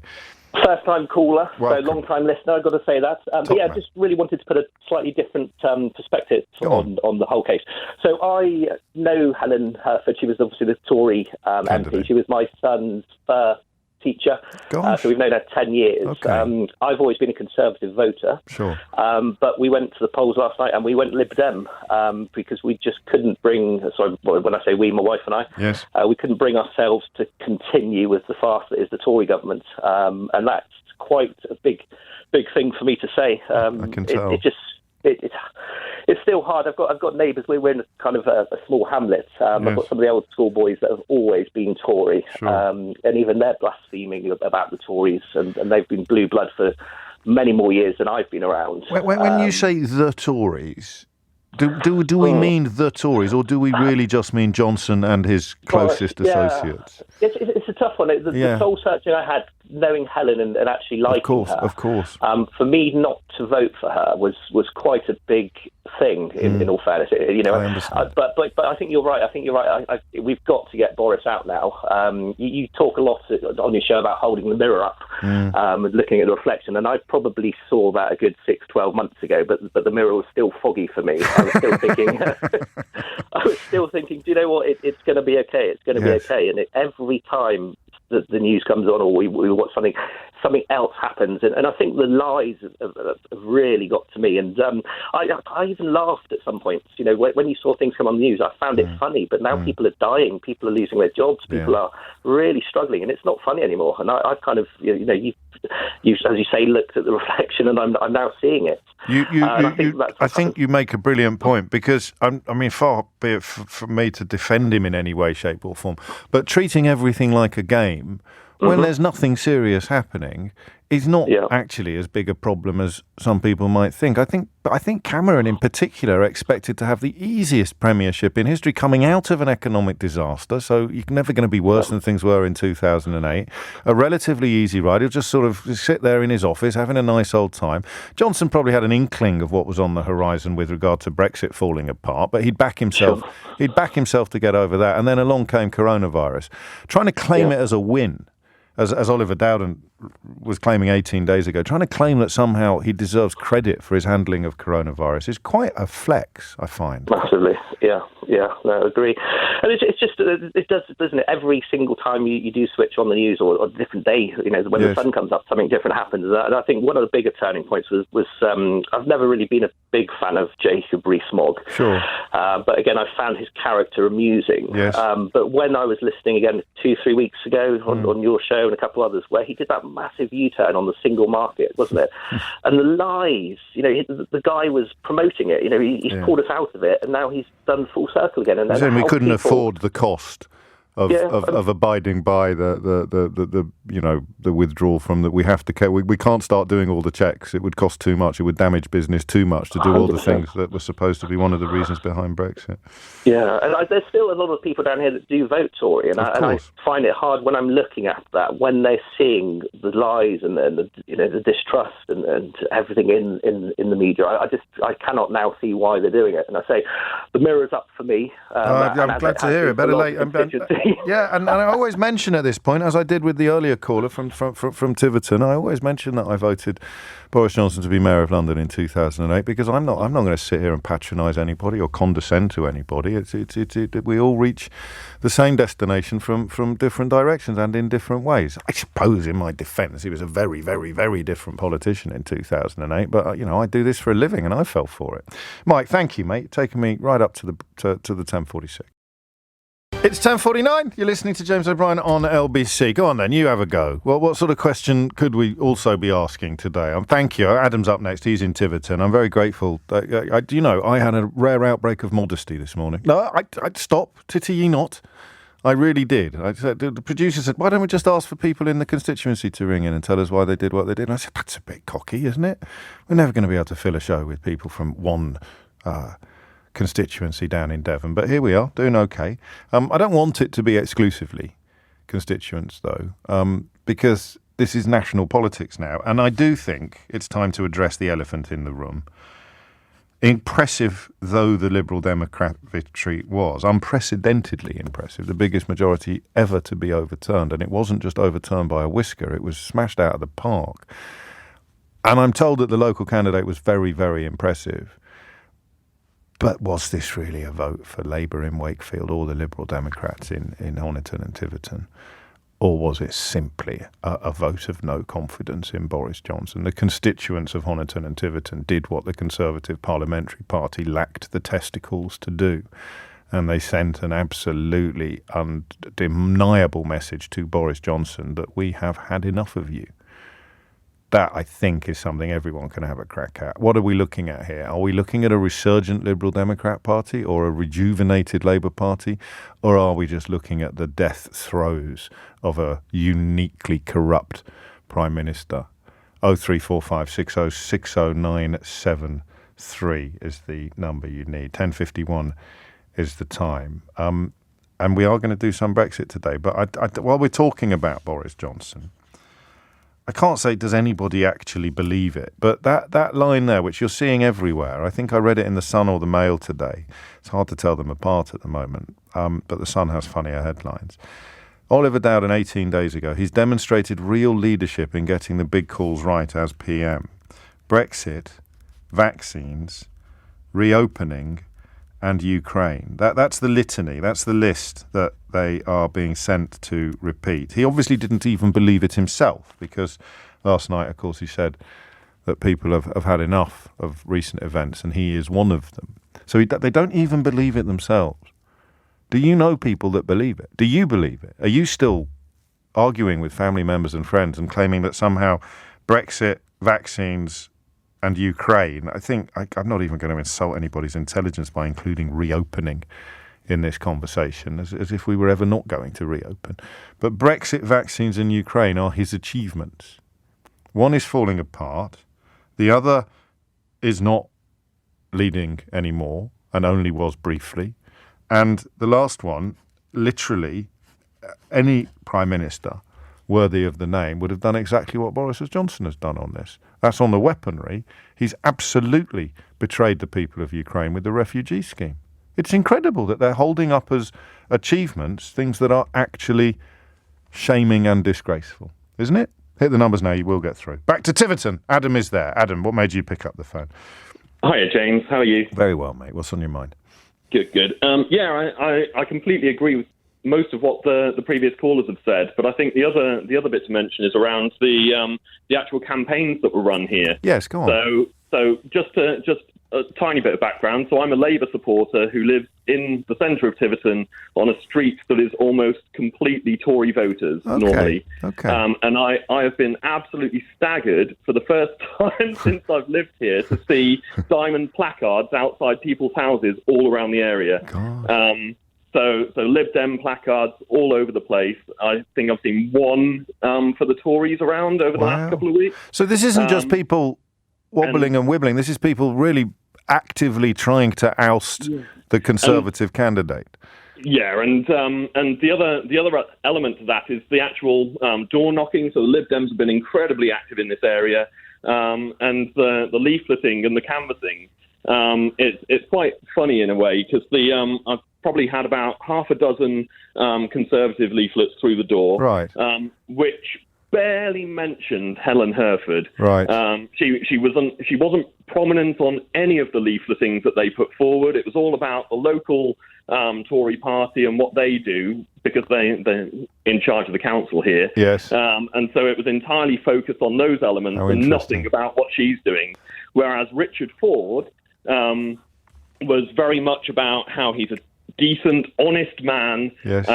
First-time caller, Welcome. so long-time listener, I've got to say that. But yeah, just really wanted to put a slightly different perspective on the whole case. So I know Helen Herford. She was obviously the Tory MP. She was my son's first teacher. So we've known her 10 years. Okay. I've always been a Conservative voter. Sure. But we went to the polls last night and we went Lib Dem because we just couldn't bring, sorry, when I say we, my wife and I, yes. We couldn't bring ourselves to continue with the farce that is the Tory government. And that's quite a big thing for me to say. I can tell. It's still hard. I've got neighbours. We're in kind of a small hamlet. I've got some of the old school boys that have always been Tory, sure. And even they're blaspheming about the Tories, and they've been blue blood for many more years than I've been around. When you say the Tories, Do we mean the Tories, or do we really just mean Johnson and his closest associates? It's a tough one. The soul searching I had, knowing Helen and actually liking her. Of course. For me, not to vote for her was quite a big thing. In all fairness, I understand. But I think you're right. We've got to get Boris out now. You talk a lot on your show about holding the mirror up and looking at the reflection, and I probably saw that a good 6-12 months ago. But the mirror was still foggy for me. I was still thinking. Do you know what? It's going to be okay. It's going to be okay. And every time the news comes on, or we watch something else happens, and I think the lies have really got to me. And I even laughed at some points. You know, when you saw things come on the news, I found it funny. But now people are dying, people are losing their jobs, people are really struggling, and it's not funny anymore. And I've kind of, you as you say, looked at the reflection, and I'm now seeing it. I think you make a brilliant point, because far be it for me to defend him in any way, shape, or form, but treating everything like a game when there's nothing serious happening is not actually as big a problem as some people might think. I think Cameron in particular expected to have the easiest premiership in history, coming out of an economic disaster, so you're never going to be worse than things were in 2008. A relatively easy ride. He'll just sort of sit there in his office having a nice old time. Johnson probably had an inkling of what was on the horizon with regard to Brexit falling apart, but he'd back himself to get over that. And then along came coronavirus. Trying to claim it as a win, as Oliver Dowden was claiming 18 days ago, trying to claim that somehow he deserves credit for his handling of coronavirus is quite a flex, I find. Massively, no, I agree. And it does, doesn't it? Every single time you do switch on the news, or a different day, when the sun comes up, something different happens. And I think one of the bigger turning points was I've never really been a big fan of Jacob Rees-Mogg. Sure. But again, I found his character amusing. Yes. But when I was listening again 2-3 weeks ago on your show and a couple others, where he did that massive U-turn on the single market, wasn't it? And the lies, the guy was promoting it. He's pulled us out of it, and now he's done full circle again. And then we couldn't afford the cost of abiding by the withdrawal from that. We have to. We can't start doing all the checks. It would cost too much. It would damage business too much to do all the 100%. Things that were supposed to be one of the reasons behind Brexit. Yeah, and there's still a lot of people down here that do vote Tory, and I find it hard when I'm looking at that, when they're seeing the lies and the distrust and everything in the media. I cannot now see why they're doing it, and I say the mirror's up for me. I'm glad to hear it. Better late. And I always mention at this point, as I did with the earlier caller from Tiverton, I always mention that I voted Boris Johnson to be Mayor of London in 2008, because I'm not going to sit here and patronise anybody or condescend to anybody. We all reach the same destination from different directions and in different ways. I suppose, in my defence, he was a very, very, very different politician in 2008. But I do this for a living, and I fell for it. Mike, thank you, mate, taking me right up to the 10:46. It's 10:49. You're listening to James O'Brien on LBC. Go on then, you have a go. Well, what sort of question could we also be asking today? Thank you. Adam's up next. He's in Tiverton. I'm very grateful. I had a rare outbreak of modesty this morning. No, I'd stop. Titty ye not. I really did. The producer said, why don't we just ask for people in the constituency to ring in and tell us why they did what they did? And I said, that's a bit cocky, isn't it? We're never going to be able to fill a show with people from one constituency down in Devon, but here we are, doing okay. I don't want it to be exclusively constituents, though, because this is national politics now, and I do think it's time to address the elephant in the room. Impressive though the Liberal Democrat victory was, unprecedentedly impressive, the biggest majority ever to be overturned, and it wasn't just overturned by a whisker, it was smashed out of the park. And I'm told that the local candidate was very, very impressive. But was this really a vote for Labour in Wakefield or the Liberal Democrats in Honiton and Tiverton? Or was it simply a vote of no confidence in Boris Johnson? The constituents of Honiton and Tiverton did what the Conservative Parliamentary Party lacked the testicles to do. And they sent an absolutely undeniable message to Boris Johnson that we have had enough of you. That, I think, is something everyone can have a crack at. What are we looking at here? Are we looking at a resurgent Liberal Democrat Party or a rejuvenated Labour Party? Or are we just looking at the death throes of a uniquely corrupt Prime Minister? 0345 60 60977. 10:53 is the number you need. 10:51 is the time. And we are going to do some Brexit today. But while we're talking about Boris Johnson, I can't say does anybody actually believe it. But that line there, which you're seeing everywhere, I think I read it in the Sun or the Mail today. It's hard to tell them apart at the moment. But the Sun has funnier headlines. Oliver Dowden, 18 days ago, he's demonstrated real leadership in getting the big calls right as PM. Brexit, vaccines, reopening, and Ukraine. That's the litany. That's the list that they are being sent to repeat. He obviously didn't even believe it himself, because last night, of course, he said that people have had enough of recent events, and he is one of them. So they don't even believe it themselves. Do you know people that believe it? Do you believe it? Are you still arguing with family members and friends and claiming that somehow Brexit, vaccines, and Ukraine, I think I'm not even going to insult anybody's intelligence by including reopening in this conversation, as if we were ever not going to reopen. But Brexit, vaccines, and Ukraine are his achievements. One is falling apart. The other is not leading anymore and only was briefly. And the last one, literally, any Prime Minister worthy of the name would have done exactly what Boris Johnson has done on this. That's on the weaponry. He's absolutely betrayed the people of Ukraine with the refugee scheme. It's incredible that they're holding up as achievements things that are actually shaming and disgraceful, isn't it? Hit the numbers now, you will get through. Back to Tiverton. Adam is there. Adam, what made you pick up the phone? Hiya, James. How are you? Very well, mate. What's on your mind? Good. I completely agree with most of what the previous callers have said, but I think the other bit to mention is around the actual campaigns that were run here. Yes, go on. So just a tiny bit of background. So I'm a Labour supporter who lives in the centre of Tiverton on a street that is almost completely Tory voters normally. Okay. And I have been absolutely staggered for the first time since I've lived here to see diamond placards outside people's houses all around the area. God. So Lib Dem placards all over the place. I think I've seen one for the Tories around over the last couple of weeks. So this isn't just people wobbling and wibbling. This is people really actively trying to oust the Conservative candidate. Yeah, and the other element to that is the actual door knocking. So the Lib Dems have been incredibly active in this area, and the leafleting and the canvassing. It's quite funny in a way, because I've probably had about half a dozen Conservative leaflets through the door, right? Which barely mentioned Helen Herford. Right. She wasn't prominent on any of the leafletings that they put forward. It was all about the local Tory party and what they do, because they're in charge of the council here. Yes. And so it was entirely focused on those elements and nothing about what she's doing. Whereas Richard Ford was very much about how he's a decent, honest man, yes.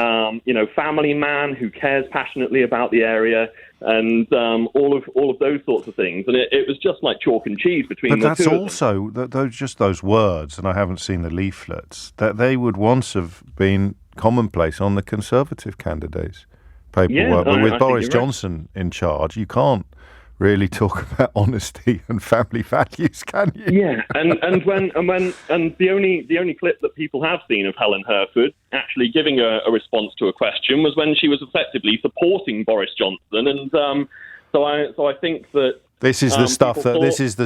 Family man who cares passionately about the area, and all of those sorts of things. And it was just like chalk and cheese between the two. But that's also those words, and I haven't seen the leaflets, that they would once have been commonplace on the Conservative candidates' paperwork. But with Boris Johnson in charge, you can't really talk about honesty and family values, can you? Yeah, and the only clip that people have seen of Helen Herford actually giving a response to a question was when she was effectively supporting Boris Johnson, and so I think that this is the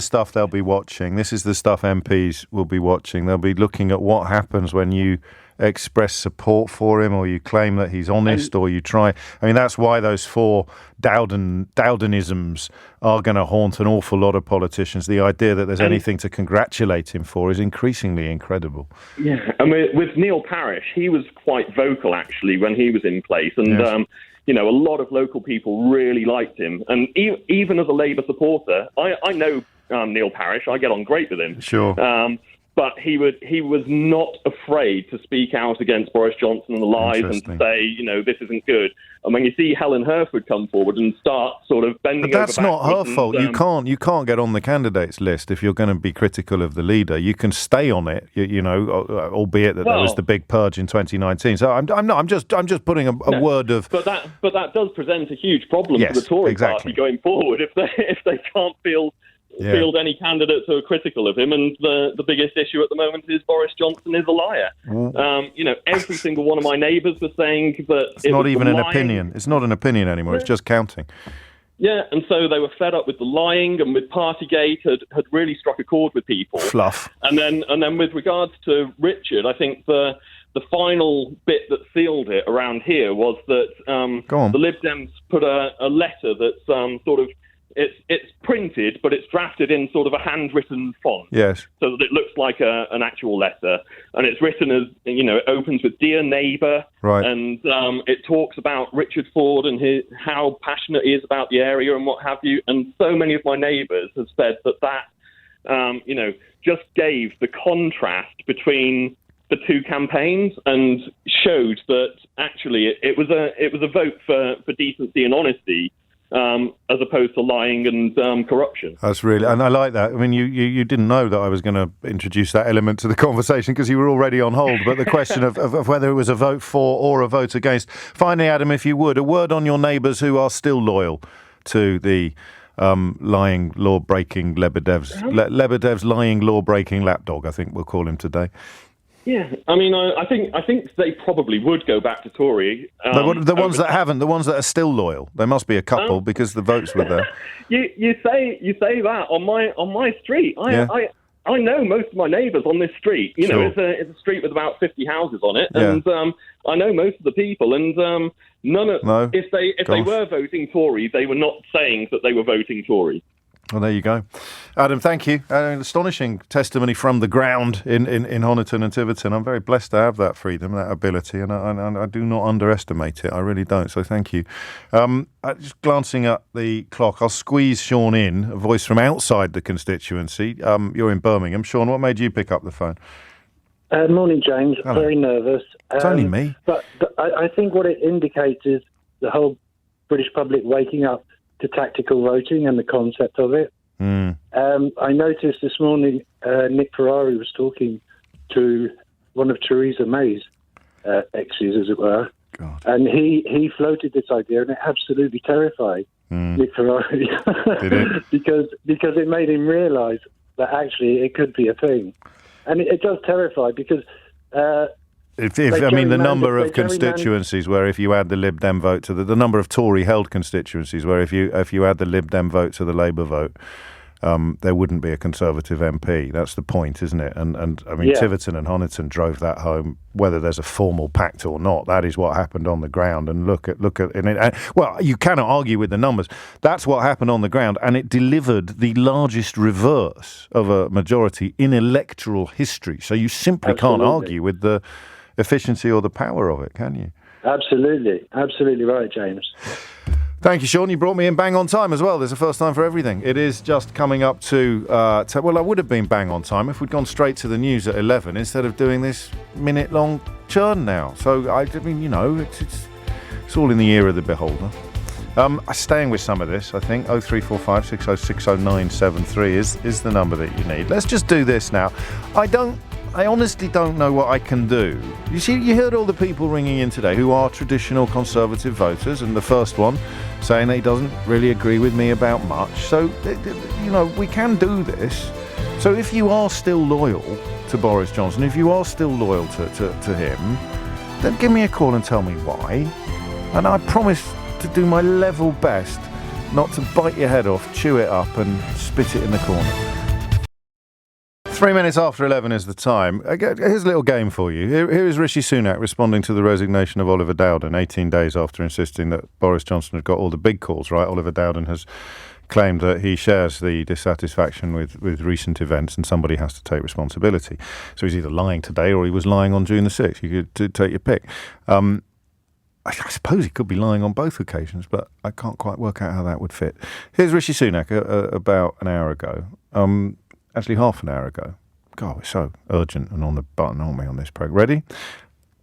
stuff they'll be watching. This is the stuff MPs will be watching. They'll be looking at what happens when you express support for him, or you claim that he's honest, or you try. I mean, that's why those 4 Dowdenisms are going to haunt an awful lot of politicians. The idea that there's anything to congratulate him for is increasingly incredible. Yeah, and with Neil Parish, he was quite vocal actually when he was in place, and yes. A lot of local people really liked him. And even as a Labour supporter, I know Neil Parish. I get on great with him. Sure. But he was not afraid to speak out against Boris Johnson and the lies and to say, this isn't good. And when you see Helen Herford come forward and start sort of bending over backwards... But that's not her fault. You can't get on the candidates list if you're going to be critical of the leader. You can stay on it, albeit that there was the big purge in 2019. So I'm just putting a word of... But that does present a huge problem for the Tory party going forward if they can't feel field any candidates who are critical of him, and the biggest issue at the moment is Boris Johnson is a liar. Every single one of my neighbours was saying that it's not even an opinion. It's not an opinion anymore. It's just counting. Yeah, and so they were fed up with the lying, and with Partygate had really struck a chord with people. Fluff. And then with regards to Richard, I think the final bit that sealed it around here was that the Lib Dems put a letter that's sort of it's printed, but it's drafted in sort of a handwritten font. Yes. So that it looks like an actual letter, and it's written as it opens with "Dear Neighbour," right? And it talks about Richard Ford and how passionate he is about the area and what have you. And so many of my neighbours have said that just gave the contrast between the two campaigns and showed that actually it was a vote for decency and honesty, as opposed to lying and corruption. That's really, and I like that. I mean, you didn't know that I was going to introduce that element to the conversation because you were already on hold. But the question of whether it was a vote for or a vote against. Finally, Adam, if you would, a word on your neighbours who are still loyal to the lying, law-breaking Lebedev's lying, law-breaking lapdog, I think we'll call him today. Yeah, I mean, I think they probably would go back to Tory. The ones that haven't, the ones that are still loyal. There must be a couple because the votes were there. You say that on my street. I know most of my neighbours on this street. It's a street with about 50 houses on it, and I know most of the people. And if they were voting Tory, they were not saying that they were voting Tory. Well, there you go. Adam, thank you. An astonishing testimony from the ground in Honiton and Tiverton. I'm very blessed to have that freedom, that ability, and I do not underestimate it. I really don't, so thank you. Just glancing at the clock, I'll squeeze Sean in, a voice from outside the constituency. You're in Birmingham. Sean, what made you pick up the phone? Morning, James. Hello. Very nervous. It's only me. But I think what it indicates is the whole British public waking up to tactical voting and the concept of it. I noticed this morning Nick Ferrari was talking to one of Theresa May's exes, as it were, God. And he floated this idea, and it absolutely terrified Nick Ferrari because it made him realise that actually it could be a thing, and it does terrify because. The number of constituencies where if you add the Lib Dem vote to the number of Tory-held constituencies where if you add the Lib Dem vote to the Labour vote, there wouldn't be a Conservative MP. That's the point, isn't it? And I mean, Tiverton and Honiton drove that home. Whether there's a formal pact or not, that is what happened on the ground. And look at it. Well, you cannot argue with the numbers. That's what happened on the ground, and it delivered the largest reverse of a majority in electoral history. So you simply can't argue with the efficiency or the power of it, can you? Absolutely right, James. Thank you, Sean. You brought me in bang on time as well. There's a first time for everything. It is just coming up to well, I would have been bang on time if we'd gone straight to the news at 11 instead of doing this minute-long churn now. So, I mean, it's all in the ear of the beholder. I'm staying with some of this, I think. 0345 6060973 is the number that you need. Let's just do this now. I honestly don't know what I can do. You see, you heard all the people ringing in today who are traditional Conservative voters, and the first one saying that he doesn't really agree with me about much. So, we can do this. So if you are still loyal to Boris Johnson, if you are still loyal to him, then give me a call and tell me why. And I promise to do my level best not to bite your head off, chew it up and spit it in the corner. 3 minutes after 11 is the time. Here's a little game for you. Here is Rishi Sunak responding to the resignation of Oliver Dowden 18 days after insisting that Boris Johnson had got all the big calls right. Oliver Dowden has claimed that he shares the dissatisfaction with recent events and somebody has to take responsibility. So he's either lying today or he was lying on June the 6th. You could take your pick. I suppose he could be lying on both occasions, but I can't quite work out how that would fit. Here's Rishi Sunak about an hour ago. Actually, half an hour ago. God, we're so urgent and on the button, aren't we, on this program? Ready?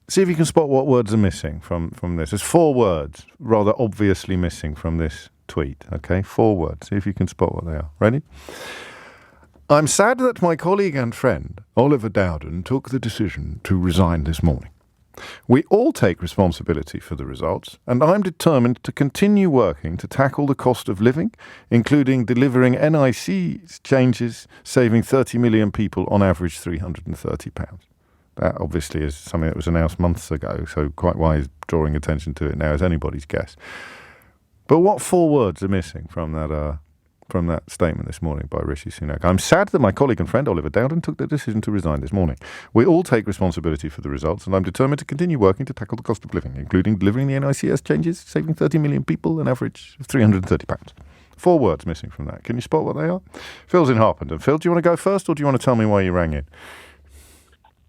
See if you can spot what words are missing from this. There's 4 words rather obviously missing from this tweet, okay? 4 words. See if you can spot what they are. Ready? I'm sad that my colleague and friend, Oliver Dowden, took the decision to resign this morning. We all take responsibility for the results, and I'm determined to continue working to tackle the cost of living, including delivering NIC changes, saving 30 million people on average £330. That obviously is something that was announced months ago, so quite why he's drawing attention to it now is anybody's guess. But what 4 words are missing from that statement this morning by Rishi Sunak? I'm sad that my colleague and friend Oliver Dowden took the decision to resign this morning. We all take responsibility for the results, and I'm determined to continue working to tackle the cost of living, including delivering the NICS changes, saving 30 million people an average of £330. 4 words missing from that. Can you spot what they are? Phil's in Harpenden. Phil, do you want to go first, or do you want to tell me why you rang in?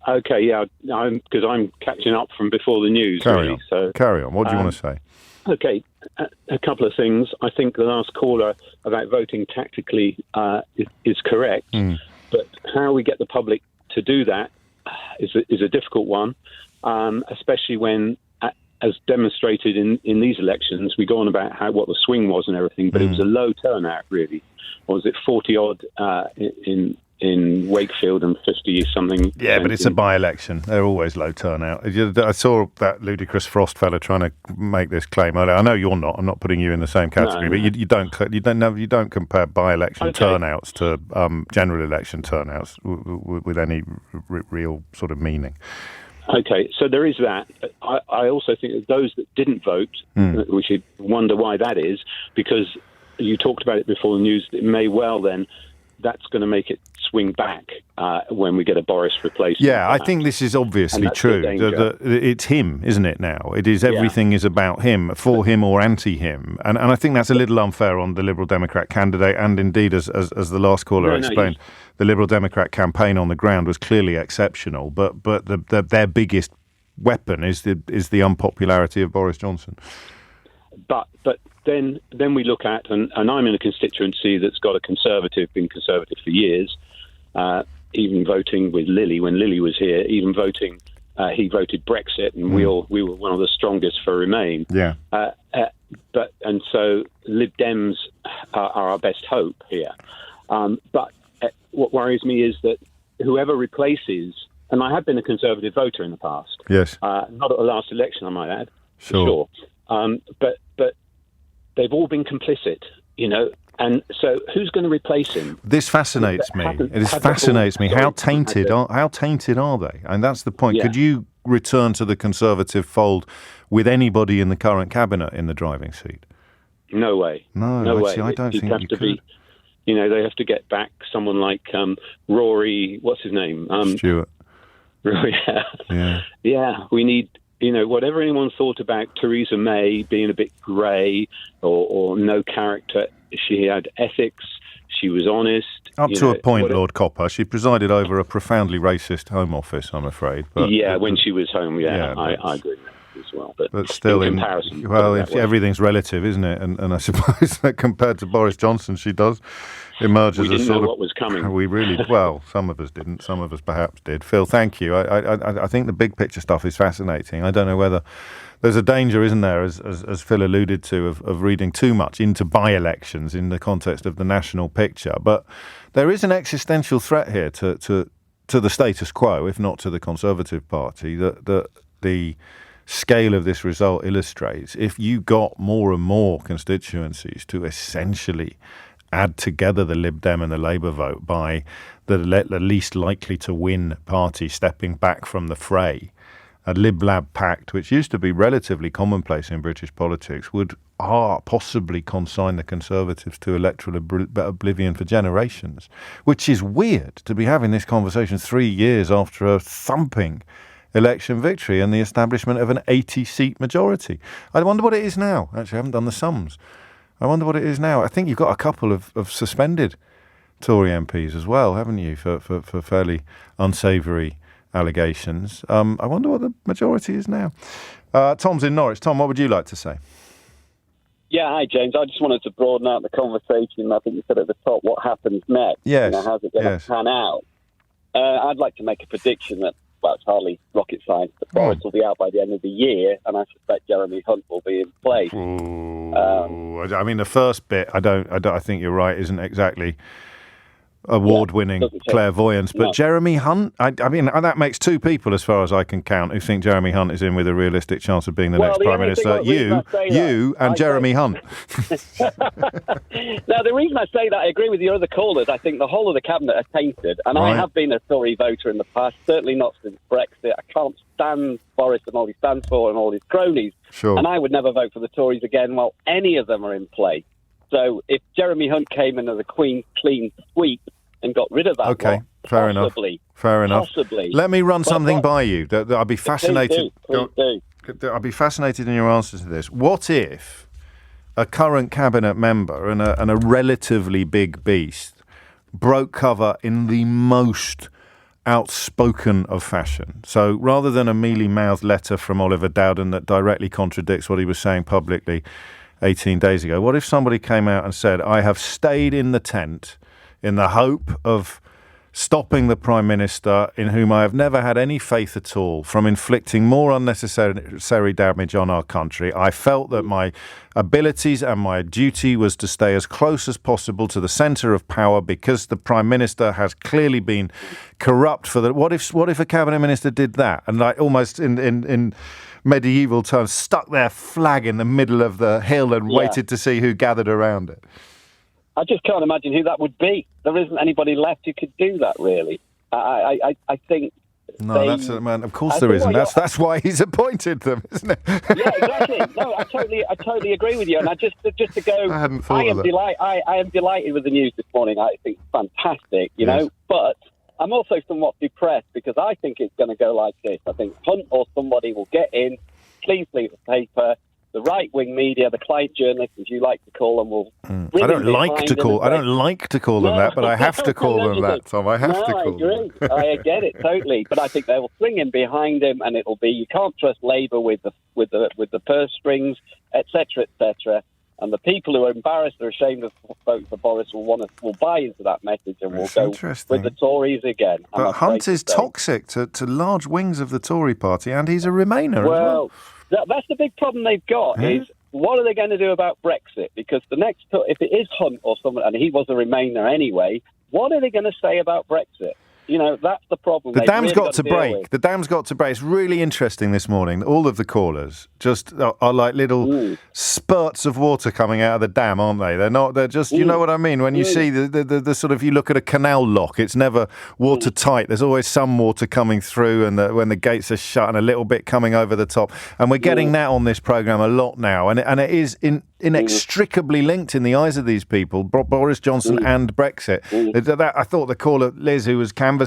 Okay, yeah, because I'm catching up from before the news. Carry on. What do you want to say? Okay, a couple of things. I think the last caller about voting tactically is correct, but how we get the public to do that is a difficult one, especially when, as demonstrated in these elections, we go on about what the swing was and everything, but it was a low turnout, really. Or was it 40-odd in Wakefield and 50-something? Yeah, but it's a by-election. They're always low turnout. I saw that ludicrous Frost fella trying to make this claim. I know you're not. I'm not putting you in the same category, but you don't compare by-election turnouts to general election turnouts with any real sort of meaning. Okay, so there is that. I also think that those that didn't vote, we should wonder why that is, because you talked about it before the news. It may well then, that's going to make it swing back when we get a Boris replacement. Yeah, I think this is obviously true. It's him, isn't it now? It is, everything is about him, for him or anti-him. And I think that's a little unfair on the Liberal Democrat candidate, and indeed, as the last caller explained, the Liberal Democrat campaign on the ground was clearly exceptional, but their biggest weapon is the unpopularity of Boris Johnson. But then we look at, and I'm in a constituency that's got been conservative for years, even voting with Lily when Lily was here, even voting, he voted Brexit, and we were one of the strongest for Remain. Yeah. And so Lib Dems are our best hope here. But what worries me is that whoever replaces, and I have been a conservative voter in the past. Yes. Not at the last election, I might add. Sure. But they've all been complicit, and so who's going to replace him? This fascinates me. It fascinates me. How tainted are they? And that's the point. Yeah. Could you return to the Conservative fold with anybody in the current cabinet in the driving seat? No way. No way. See, I don't think you could. They have to get back someone like Rory. What's his name? Stewart. Yeah. We need. Whatever anyone thought about Theresa May being a bit grey or no character, she had ethics, she was honest. Up to a point, Lord Copper. She presided over a profoundly racist Home Office, I'm afraid. But when she was home, I agree with that as well. But still, in comparison... everything's relative, isn't it? And I suppose that compared to Boris Johnson, she does emerge as a sort of... We didn't know what was coming. We really... Well, some of us didn't. Some of us perhaps did. Phil, thank you. I think the big picture stuff is fascinating. I don't know whether... There's a danger, isn't there, as Phil alluded to, of reading too much into by-elections in the context of the national picture. But there is an existential threat here to the status quo, if not to the Conservative Party, that the scale of this result illustrates. If you got more and more constituencies to essentially add together the Lib Dem and the Labour vote by the least likely to win party stepping back from the fray, a Lib-Lab pact, which used to be relatively commonplace in British politics, would possibly consign the Conservatives to electoral oblivion for generations, which is weird to be having this conversation 3 years after a thumping election victory and the establishment of an 80-seat majority. I wonder what it is now. Actually, I haven't done the sums. I wonder what it is now. I think you've got a couple of suspended Tory MPs as well, haven't you, for fairly unsavoury allegations. I wonder what the majority is now. Tom's in Norwich. Tom, what would you like to say? Yeah, hi, James. I just wanted to broaden out the conversation. I think you said at the top, what happens next? Yes. How's it going to pan out? I'd like to make a prediction that, well, it's hardly rocket science, but Boris will be out by the end of the year, and I suspect Jeremy Hunt will be in place. I mean, the first bit, I think you're right, isn't exactly award-winning clairvoyance. But Jeremy Hunt, I mean, that makes two people, as far as I can count, who think Jeremy Hunt is in with a realistic chance of being the next Prime Minister. You and Jeremy Hunt. Now, the reason I say that, I agree with the other callers. I think the whole of the Cabinet are tainted. And I have been a Tory voter in the past, certainly not since Brexit. I can't stand Boris and all he stands for and all his cronies. Sure. And I would never vote for the Tories again while any of them are in play. So if Jeremy Hunt came in as a clean sweep and got rid of that, fair enough. Possibly. Let me run something by you. I'd be fascinated. Please do. I'd be fascinated in your answers to this. What if a current cabinet member and a relatively big beast broke cover in the most outspoken of fashion? So rather than a mealy-mouthed letter from Oliver Dowden that directly contradicts what he was saying publicly 18 days ago, what if somebody came out and said, I have stayed in the tent in the hope of stopping the Prime Minister, in whom I have never had any faith at all, from inflicting more unnecessary damage on our country. I felt that my abilities and my duty was to stay as close as possible to the centre of power because the Prime Minister has clearly been corrupt for the... What if a Cabinet Minister did that? And like almost in medieval times, stuck their flag in the middle of the hill and waited to see who gathered around it. I just can't imagine who that would be. There isn't anybody left who could do that, really. I think... No, man. Of course there isn't. That's why he's appointed them, isn't it? Yeah, exactly. No, I totally agree with you. And I just to go, I am delighted with the news this morning. I think it's fantastic, you know. But I'm also somewhat depressed because I think it's going to go like this. I think Hunt or somebody will get in, clean slate of paper. The right-wing media, the client journalists, as you like to call them, will. I don't like to call them that, but I have to call them that, Tom. I have to call them. I get it totally, but I think they will swing in behind him, and it'll be you can't trust Labour with the purse strings, etc., etc. And the people who are embarrassed or ashamed of voting for Boris will buy into that message and will go with the Tories again. But Hunt is toxic to large wings of the Tory party, and he's a Remainer as well. That's the big problem they've got is what are they going to do about Brexit? Because if it is Hunt or someone, and he was a Remainer anyway, what are they going to say about Brexit? You know, that's the problem. The dam's got to break. The dam's got to break. It's really interesting this morning. All of the callers just are like little spurts of water coming out of the dam, aren't they? They're not. They're just. You know what I mean? When you see the sort of, you look at a canal lock, it's never watertight. There's always some water coming through, and when the gates are shut, and a little bit coming over the top. And we're getting that on this programme a lot now, and it is inextricably linked in the eyes of these people, Boris Johnson and Brexit. I thought the caller, Liz, who was canvassing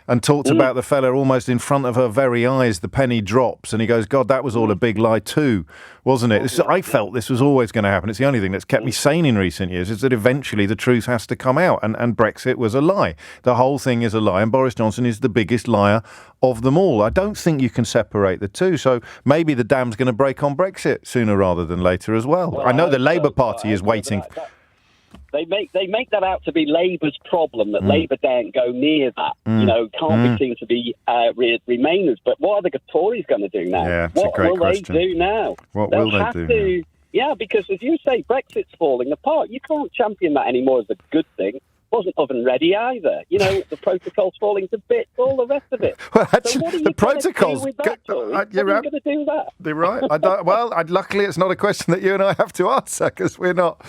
and talked about the fella almost in front of her very eyes, the penny drops, and he goes, God, that was all a big lie too, wasn't it? I felt this was always going to happen. It's the only thing that's kept me sane in recent years, is that eventually the truth has to come out, and Brexit was a lie. The whole thing is a lie, and Boris Johnson is the biggest liar of them all. I don't think you can separate the two, so maybe the dam's going to break on Brexit sooner rather than later as well. I know the Labour Party is waiting... They make that out to be Labour's problem, that Labour don't go near that. You know, can't be seen to be Remainers. But what are the Tories going to do now? Yeah, it's a great question. They do now? What will they do? Yeah, because as you say, Brexit's falling apart. You can't champion that anymore as a good thing. Wasn't oven ready either. You know, the protocol's falling to bits, all the rest of it. Well, actually, so what are you the protocol's... What are you going to do with that? You're right. Luckily, it's not a question that you and I have to answer, because we're not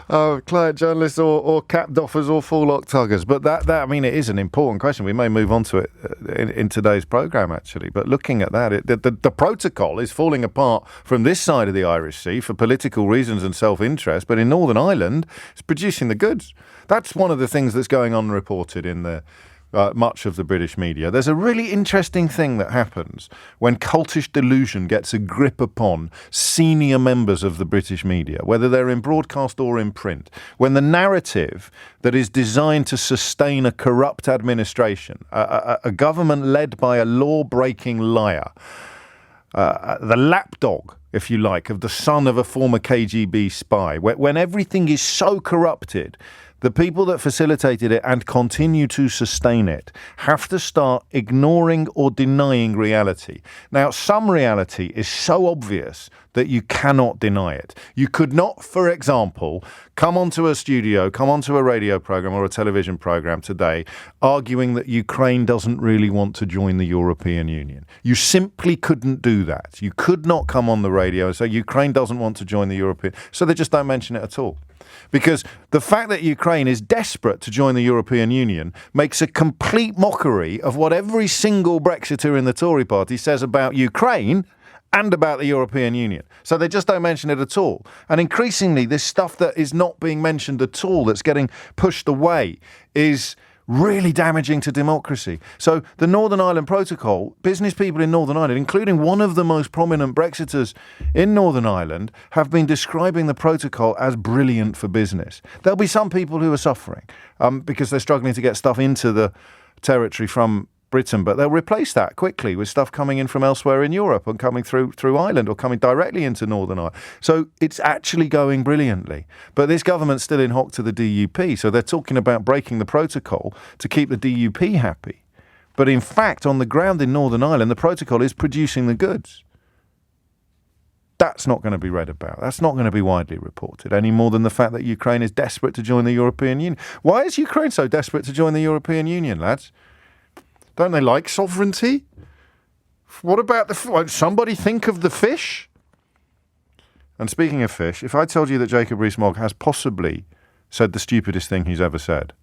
client journalists or cap doffers or forelock tuggers. But that, I mean, it is an important question. We may move on to it in today's programme, actually. But looking at that, the protocol is falling apart from this side of the Irish Sea for political reasons and self-interest. But in Northern Ireland, it's producing the goods. That's one of the things that's going unreported in the much of the British media. There's a really interesting thing that happens when cultish delusion gets a grip upon senior members of the British media, whether they're in broadcast or in print. When the narrative that is designed to sustain a corrupt administration, a government led by a law-breaking liar, the lapdog, if you like, of the son of a former KGB spy, when everything is so corrupted, the people that facilitated it and continue to sustain it have to start ignoring or denying reality. Now, some reality is so obvious that you cannot deny it. You could not, for example, come onto a studio, come onto a radio program or a television program today arguing that Ukraine doesn't really want to join the European Union. You simply couldn't do that. You could not come on the radio and say Ukraine doesn't want to join the European. So they just don't mention it at all. Because the fact that Ukraine is desperate to join the European Union makes a complete mockery of what every single Brexiteer in the Tory party says about Ukraine and about the European Union. So they just don't mention it at all. And increasingly, this stuff that is not being mentioned at all, that's getting pushed away, is really damaging to democracy. So the Northern Ireland Protocol, business people in Northern Ireland, including one of the most prominent Brexiters in Northern Ireland, have been describing the protocol as brilliant for business. There'll be some people who are suffering because they're struggling to get stuff into the territory from Britain, but they'll replace that quickly with stuff coming in from elsewhere in Europe and coming through Ireland or coming directly into Northern Ireland. So it's actually going brilliantly. But this government's still in hock to the DUP, so they're talking about breaking the protocol to keep the DUP happy. But in fact, on the ground in Northern Ireland, the protocol is producing the goods. That's not going to be read about. That's not going to be widely reported any more than the fact that Ukraine is desperate to join the European Union. Why is Ukraine so desperate to join the European Union, lads? Don't they like sovereignty? What about won't somebody think of the fish? And speaking of fish, if I told you that Jacob Rees-Mogg has possibly said the stupidest thing he's ever said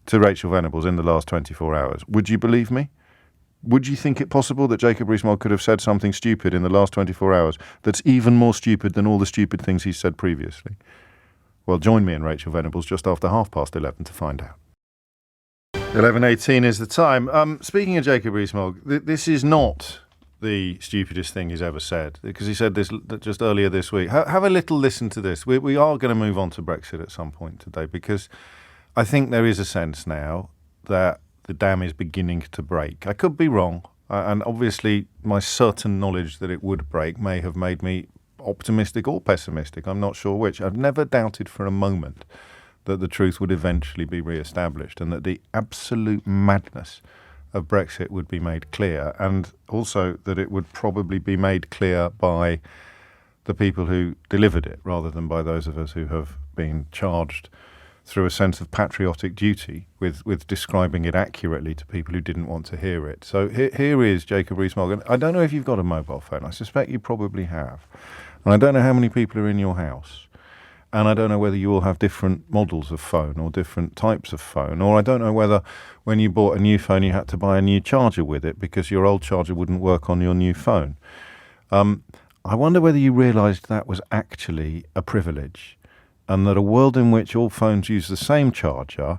to Rachel Venables in the last 24 hours, would you believe me? Would you think it possible that Jacob Rees-Mogg could have said something stupid in the last 24 hours that's even more stupid than all the stupid things he's said previously? Well, join me and Rachel Venables just after 11:30 to find out. 11:18 is the time. Speaking of Jacob Rees-Mogg, this is not the stupidest thing he's ever said, because he said this just earlier this week. Have a little listen to this. We are going to move on to Brexit at some point today, because I think there is a sense now that the dam is beginning to break. I could be wrong, and obviously my certain knowledge that it would break may have made me optimistic or pessimistic. I'm not sure which. I've never doubted for a moment that the truth would eventually be re-established and that the absolute madness of Brexit would be made clear, and also that it would probably be made clear by the people who delivered it rather than by those of us who have been charged through a sense of patriotic duty with describing it accurately to people who didn't want to hear it. So here is Jacob Rees-Mogg. And I don't know if you've got a mobile phone. I suspect you probably have. And I don't know how many people are in your house. And I don't know whether you all have different models of phone or different types of phone, or I don't know whether when you bought a new phone you had to buy a new charger with it because your old charger wouldn't work on your new phone. I wonder whether you realised that was actually a privilege, and that a world in which all phones use the same charger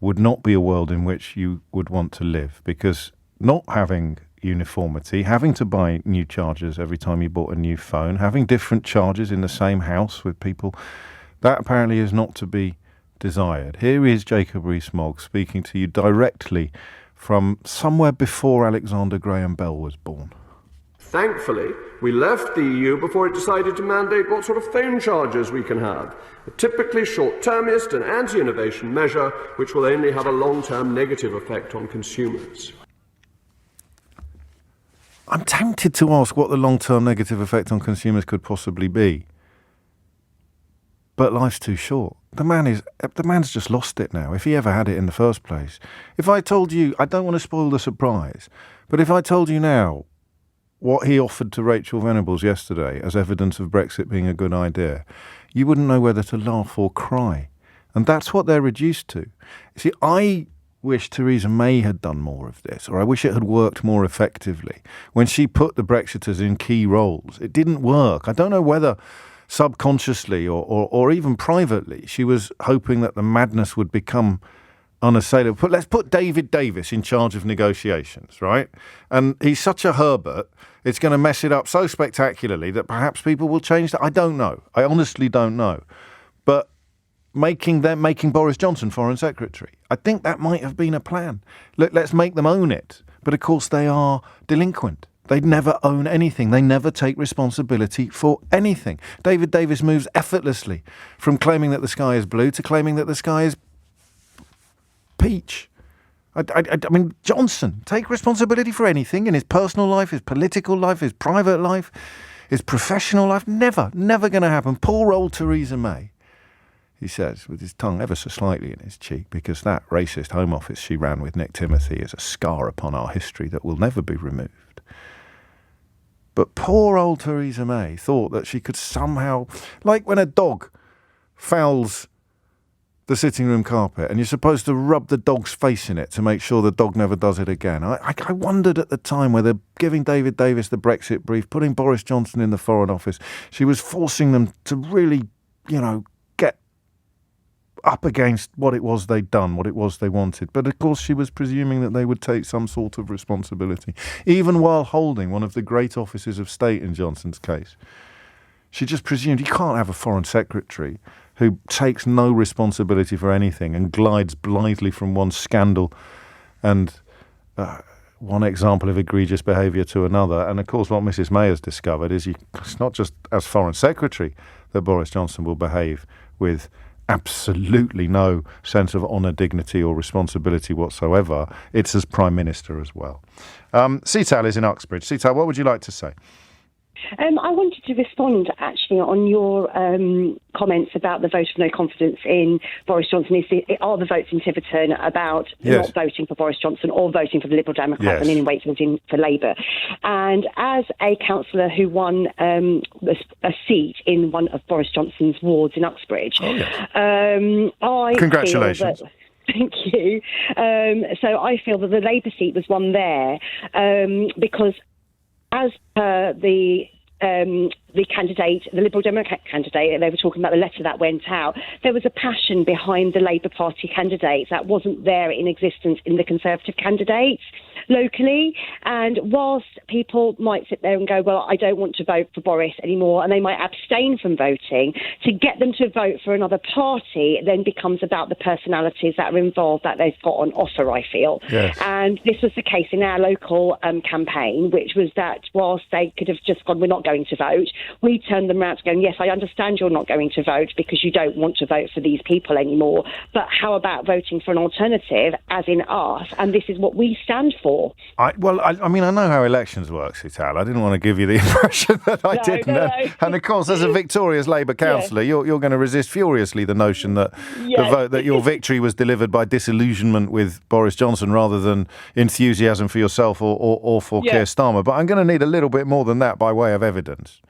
would not be a world in which you would want to live, because not having uniformity, having to buy new chargers every time you bought a new phone, having different chargers in the same house with people, that apparently is not to be desired. Here is Jacob Rees-Mogg speaking to you directly from somewhere before Alexander Graham Bell was born. Thankfully, we left the EU before it decided to mandate what sort of phone chargers we can have, a typically short-termist and anti-innovation measure which will only have a long-term negative effect on consumers. I'm tempted to ask what the long-term negative effect on consumers could possibly be. But life's too short. The man's just lost it now, if he ever had it in the first place. If I told you, I don't want to spoil the surprise, but if I told you now what he offered to Rachel Venables yesterday as evidence of Brexit being a good idea, you wouldn't know whether to laugh or cry. And that's what they're reduced to. See, I wish Theresa May had done more of this, or I wish it had worked more effectively. When she put the Brexiters in key roles, it didn't work. I don't know whether subconsciously or even privately she was hoping that the madness would become unassailable. Let's put David Davis in charge of negotiations, right? And he's such a Herbert, it's going to mess it up so spectacularly that perhaps people will change that. I don't know. I honestly don't know. But making Boris Johnson Foreign Secretary, I think that might have been a plan. Let's make them own it. But of course they are delinquent. They never own anything. They never take responsibility for anything. David Davis moves effortlessly from claiming that the sky is blue to claiming that the sky is peach. I mean, Johnson, take responsibility for anything in his personal life, his political life, his private life. is professional life never going to happen. Poor old Theresa May, he says, with his tongue ever so slightly in his cheek, because that racist Home Office she ran with Nick Timothy is a scar upon our history that will never be removed. But poor old Theresa May thought that she could somehow, like when a dog fouls the sitting room carpet and you're supposed to rub the dog's face in it to make sure the dog never does it again. I wondered at the time whether giving David Davis the Brexit brief, putting Boris Johnson in the Foreign Office, she was forcing them to really, get up against what it was they'd done, what it was they wanted. But of course she was presuming that they would take some sort of responsibility, even while holding one of the great offices of state in Johnson's case. She just presumed you can't have a foreign secretary who takes no responsibility for anything and glides blithely from one scandal and one example of egregious behaviour to another. And of course what Mrs May has discovered is it's not just as Foreign Secretary that Boris Johnson will behave with absolutely no sense of honour, dignity or responsibility whatsoever. It's as Prime Minister as well. Sital is in Uxbridge. Sital, what would you like to say? I wanted to respond, actually, on your comments about the vote of no confidence in Boris Johnson. Are the votes in Tiverton about not voting for Boris Johnson or voting for the Liberal Democrats and in voting for Labour? And as a councillor who won a seat in one of Boris Johnson's wards in Uxbridge, congratulations. Thank you. So I feel that the Labour seat was won there because as per the candidate, the Liberal Democrat candidate, they were talking about the letter that went out, there was a passion behind the Labour Party candidates that wasn't there in existence in the Conservative candidates locally. And whilst people might sit there and go, well, I don't want to vote for Boris anymore, and they might abstain from voting, to get them to vote for another party then becomes about the personalities that are involved that they've got on offer, I feel. Yes. And this was the case in our local campaign, which was that whilst they could have just gone, we're not going to vote, we turned them around to going, yes, I understand you're not going to vote because you don't want to vote for these people anymore, but how about voting for an alternative, as in us, and this is what we stand for. I know how elections work, Sital. I didn't want to give you the impression that I didn't. No. And of course, as a victorious Labour councillor, you're going to resist furiously the notion that the vote, that your victory was delivered by disillusionment with Boris Johnson rather than enthusiasm for yourself or for Keir Starmer. But I'm going to need a little bit more than that by way of evidence.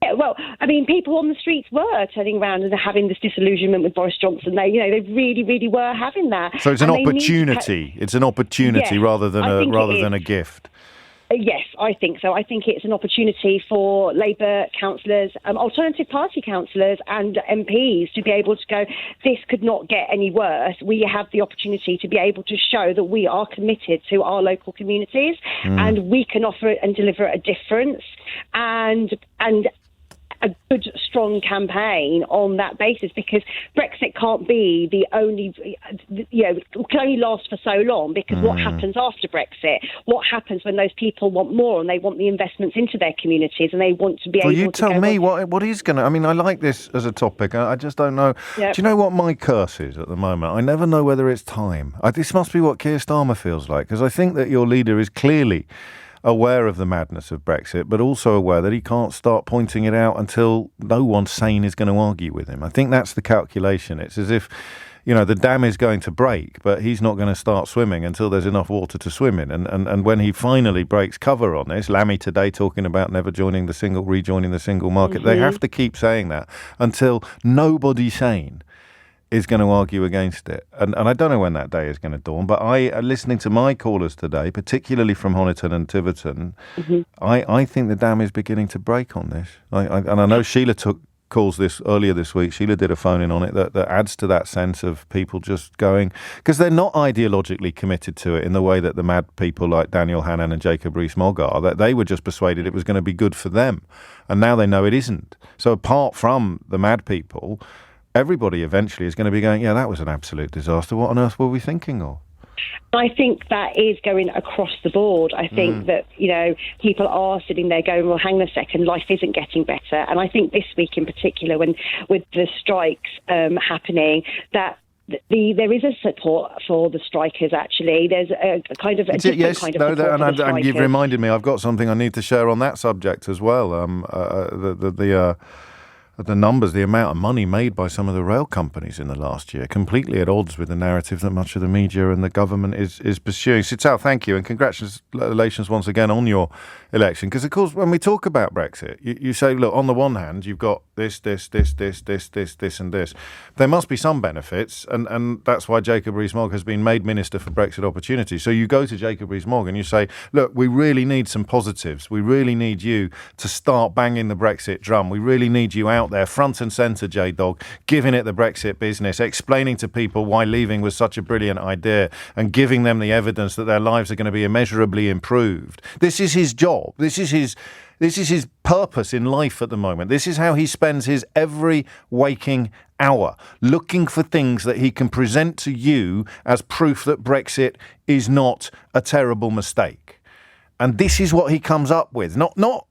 Yeah, well, I mean, people on the streets were turning around and having this disillusionment with Boris Johnson. They really, really were having that. So it's an opportunity. It's an opportunity rather than a gift. Yes, I think so. I think it's an opportunity for Labour councillors, alternative party councillors and MPs to be able to go, this could not get any worse. We have the opportunity to be able to show that we are committed to our local communities and we can offer and deliver a difference and a good, strong campaign on that basis, because Brexit can't be the only, it can only last for so long, because what happens after Brexit? What happens when those people want more and they want the investments into their communities and they want to be able to... Well, you tell me what is going to... I mean, I like this as a topic. I just don't know. Yep. Do you know what my curse is at the moment? I never know whether it's time. This must be what Keir Starmer feels like, because I think that your leader is clearly aware of the madness of Brexit, but also aware that he can't start pointing it out until no one sane is going to argue with him. I think that's the calculation. It's as if, the dam is going to break, but he's not going to start swimming until there's enough water to swim in. And when he finally breaks cover on this, Lammy today talking about never rejoining the single market, they have to keep saying that until nobody sane is going to argue against it. And I don't know when that day is going to dawn, but listening to my callers today, particularly from Honiton and Tiverton, I think the dam is beginning to break on this. And I know Sheila took calls this earlier this week. Sheila did a phone-in on it that adds to that sense of people just going... Because they're not ideologically committed to it in the way that the mad people like Daniel Hannan and Jacob Rees-Mogg are. That they were just persuaded it was going to be good for them. And now they know it isn't. So apart from the mad people... everybody eventually is going to be going, that was an absolute disaster. What on earth were we thinking of? I think that is going across the board. I think that, people are sitting there going, well, hang on a second, life isn't getting better. And I think this week in particular, with the strikes happening, that there is a support for the strikers. Actually, there's a kind of a different kind of support for the strikers. And you've reminded me. I've got something I need to share on that subject as well. The numbers, the amount of money made by some of the rail companies in the last year, completely at odds with the narrative that much of the media and the government is pursuing. Sital, thank you, and congratulations once again on your election. Because, of course, when we talk about Brexit, you say, look, on the one hand, you've got this, and this. There must be some benefits, and that's why Jacob Rees-Mogg has been made Minister for Brexit Opportunity. So you go to Jacob Rees-Mogg and you say, look, we really need some positives. We really need you to start banging the Brexit drum. We really need you out there, front and centre, J-Dog, giving it the Brexit business, explaining to people why leaving was such a brilliant idea and giving them the evidence that their lives are going to be immeasurably improved. This is his job. This is his purpose in life at the moment. This is how he spends his every waking hour, looking for things that he can present to you as proof that Brexit is not a terrible mistake. And this is what he comes up with. Not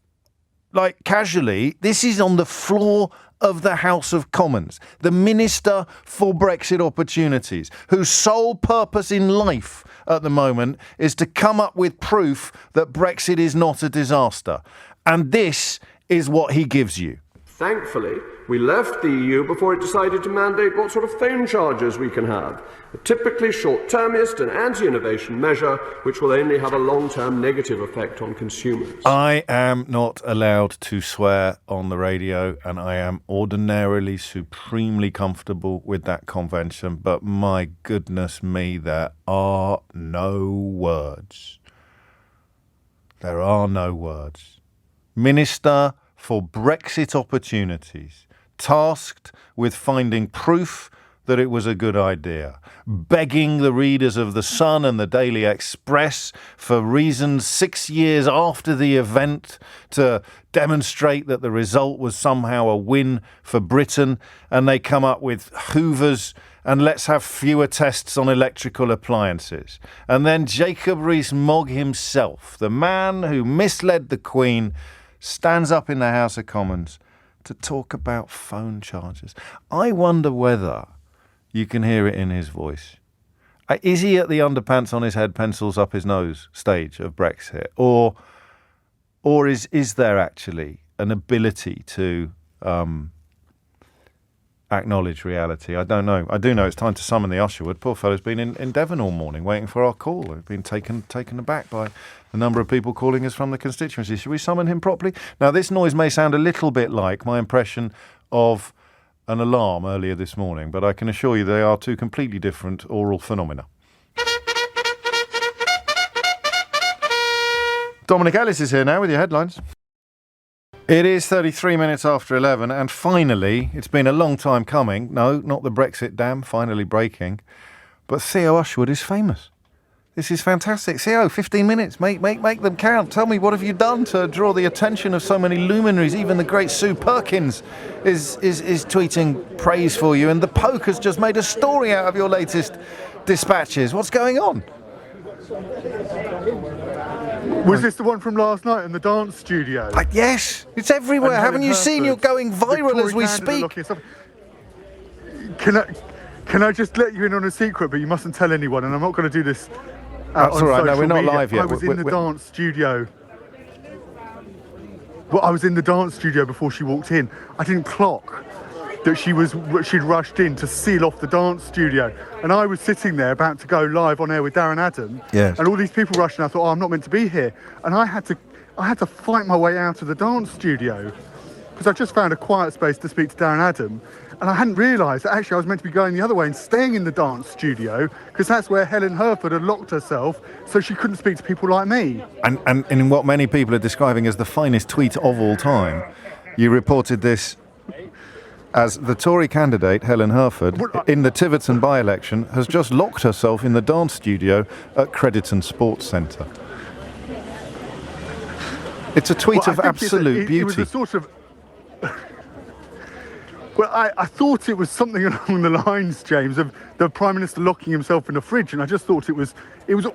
like casually, this is on the floor of the House of Commons, the Minister for Brexit Opportunities, whose sole purpose in life at the moment is to come up with proof that Brexit is not a disaster. And this is what he gives you. Thankfully, we left the EU before it decided to mandate what sort of phone charges we can have, a typically short-termist and anti-innovation measure which will only have a long-term negative effect on consumers. I am not allowed to swear on the radio, and I am ordinarily supremely comfortable with that convention, but my goodness me, there are no words. There are no words. Minister for Brexit Opportunities, tasked with finding proof that it was a good idea, begging the readers of The Sun and the Daily Express for reasons 6 years after the event to demonstrate that the result was somehow a win for Britain, and they come up with Hoovers and let's have fewer tests on electrical appliances. And then Jacob Rees-Mogg himself, the man who misled the Queen, stands up in the House of Commons to talk about phone charges. I wonder whether you can hear it in his voice. Is he at the underpants on his head, pencils up his nose stage of Brexit? Or is there actually an ability to acknowledge reality? I don't know. I do know it's time to summon the Usherwood. Poor fellow's been in Devon all morning waiting for our call. We've been taken aback by the number of people calling us from the constituency. Should we summon him properly? Now, this noise may sound a little bit like my impression of an alarm earlier this morning, but I can assure you they are two completely different oral phenomena. Dominic Ellis is here now with your headlines. It is 33 minutes after 11, and finally, it's been a long time coming. No, not the Brexit dam finally breaking, but Theo Usherwood is famous. This is fantastic. Theo, 15 minutes. Make them count. Tell me, what have you done to draw the attention of so many luminaries? Even the great Sue Perkins is tweeting praise for you, and The Poke has just made a story out of your latest dispatches. What's going on? Was this the one from last night in the dance studio? Yes, it's everywhere. Haven't you seen? You're going viral as we speak. Can I just let you in on a secret, but you mustn't tell anyone, and I'm not going to do this That's all right. No, we're not live yet. I was in the dance studio. Well, I was in the dance studio before she walked in. I didn't clock that she'd rushed in to seal off the dance studio, and I was sitting there about to go live on air with Darren Adam. Yes. And all these people rushed in. I thought, I'm not meant to be here, and I had to fight my way out of the dance studio because I just found a quiet space to speak to Darren Adam. And I hadn't realised that actually I was meant to be going the other way and staying in the dance studio because that's where Helen Herford had locked herself so she couldn't speak to people like me. And in what many people are describing as the finest tweet of all time, you reported this as the Tory candidate, Helen Herford, in the Tiverton by-election, has just locked herself in the dance studio at Crediton Sports Centre. It's a tweet of absolute beauty. It was a sort of... Well, I thought it was something along the lines, James, of the Prime Minister locking himself in a fridge, and I just thought it was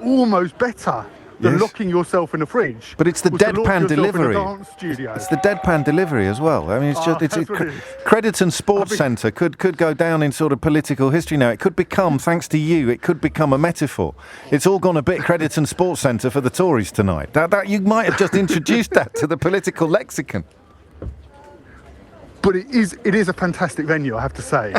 almost better. than locking yourself in a fridge. But it's the deadpan delivery. It's the deadpan delivery as well. I mean, it's just Crediton Sports Centre could go down in sort of political history now. It could become, thanks to you, it could become a metaphor. It's all gone a bit Crediton Sports Centre for the Tories tonight. That you might have just introduced that to the political lexicon. But it is a fantastic venue, I have to say.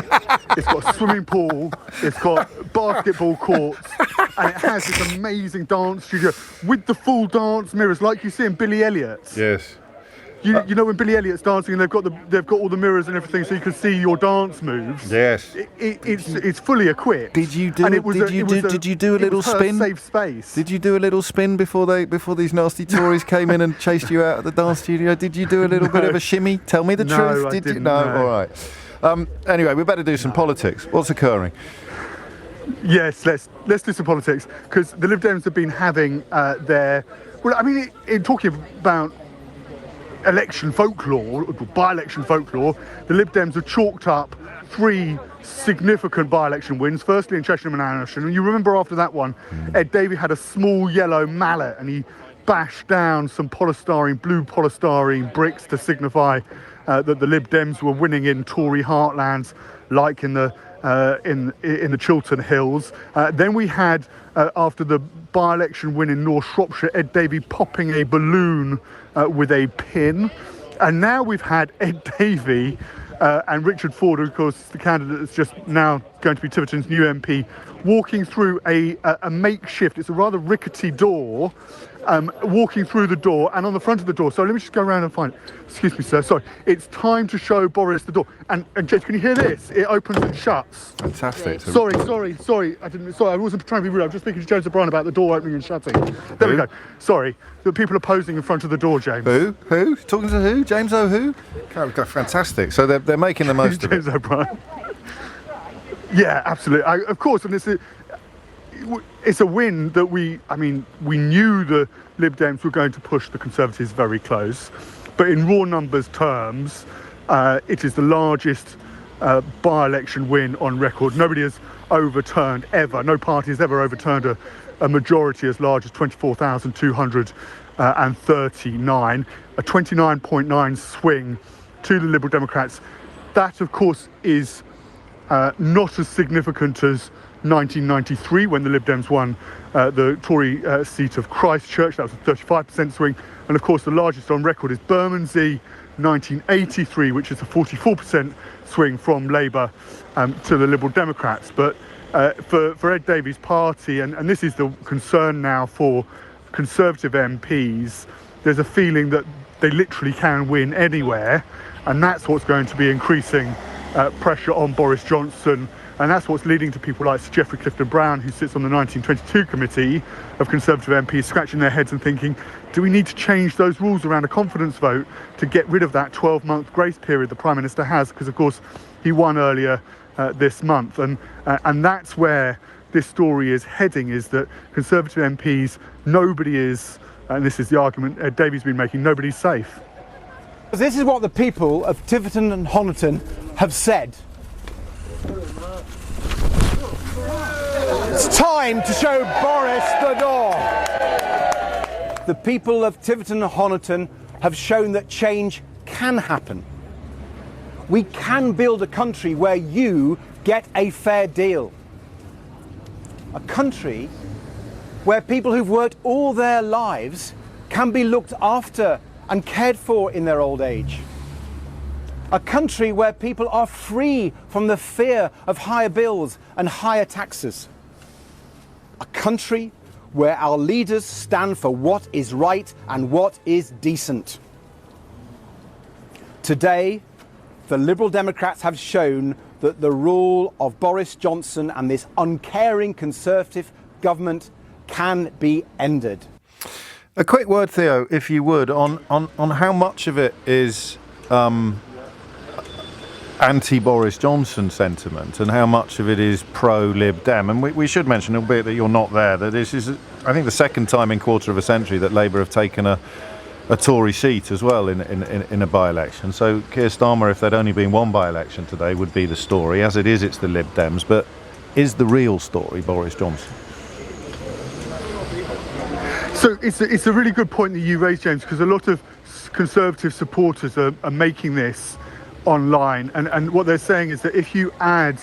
It's got a swimming pool, it's got basketball courts, and it has this amazing dance studio with the full dance mirrors, like you see in Billy Elliot's. Yes. You know when Billy Elliot's dancing and they've got all the mirrors and everything, so you can see your dance moves. Yes. It's fully equipped. Did you do a little spin? Safe space. Did you do a little spin before these nasty Tories came in and chased you out of the dance studio? Did you do a little bit of a shimmy? Tell me the truth. Did you? No. All right. Anyway, we better do some politics. What's occurring? Yes, let's do some politics, because the Lib Dems have been having in talking about election folklore, by-election folklore, the Lib Dems have chalked up 3 significant by-election wins, firstly in Chesham and Amersham. And you remember after that one, Ed Davey had a small yellow mallet and he bashed down some blue polystyrene bricks to signify that the Lib Dems were winning in Tory heartlands, like in the Chiltern Hills. Then we had, after the by-election win in North Shropshire, Ed Davey popping a balloon with a pin. And now we've had Ed Davey and Richard Ford, who of course is the candidate that's just now going to be Tiverton's new MP, walking through a makeshift, it's a rather rickety door, walking through the door, and on the front of the door, so let me just go around and find it. Excuse me, sir, sorry. It's time to show Boris the door. And James, can you hear this? It opens and shuts. Fantastic. Sorry. I wasn't trying to be rude. I was just speaking to James O'Brien about the door opening and shutting. There we go. Sorry. The people are posing in front of the door, James. Who? Talking to who? James O'Who? Fantastic. So they're making the most of it. James O'Brien. Yeah, absolutely. Of course, and it's a win that we knew the Lib Dems were going to push the Conservatives very close, but in raw numbers terms, it is the largest by-election win on record. Nobody has overturned ever. No party has ever overturned a majority as large as 24,239, a 29.9 swing to the Liberal Democrats. That, of course, is not as significant as 1993 when the Lib Dems won the Tory seat of Christchurch. That was a 35% swing. And of course the largest on record is Bermondsey 1983, which is a 44% swing from Labour to the Liberal Democrats. But for Ed Davey's party, and this is the concern now for Conservative MPs, there's a feeling that they literally can win anywhere, and that's what's going to be increasing pressure on Boris Johnson. And that's what's leading to people like Sir Geoffrey Clifton-Brown, who sits on the 1922 committee of Conservative MPs, scratching their heads and thinking, do we need to change those rules around a confidence vote to get rid of that 12-month grace period the Prime Minister has? Because, of course, he won earlier this month. And that's where this story is heading, is that Conservative MPs, nobody is, and this is the argument Ed Davey's been making, nobody's safe. This is what the people of Tiverton and Honiton have said. It's time to show Boris the door. The people of Tiverton and Honiton have shown that change can happen. We can build a country where you get a fair deal. A country where people who've worked all their lives can be looked after and cared for in their old age. A country where people are free from the fear of higher bills and higher taxes. A country where our leaders stand for what is right and what is decent. Today, the Liberal Democrats have shown that the rule of Boris Johnson and this uncaring Conservative government can be ended. A quick word, Theo, if you would, on how much of it is anti-Boris Johnson sentiment and how much of it is pro-Lib Dem. And we should mention, albeit that you're not there, that this is, I think, the second time in quarter of a century that Labour have taken a Tory seat as well in a by-election. So Keir Starmer, if there'd only been one by-election today, would be the story. As it is, it's the Lib Dems. But is the real story Boris Johnson? So it's a really good point that you raised, James, because a lot of Conservative supporters are making this online, and what they're saying is that if you add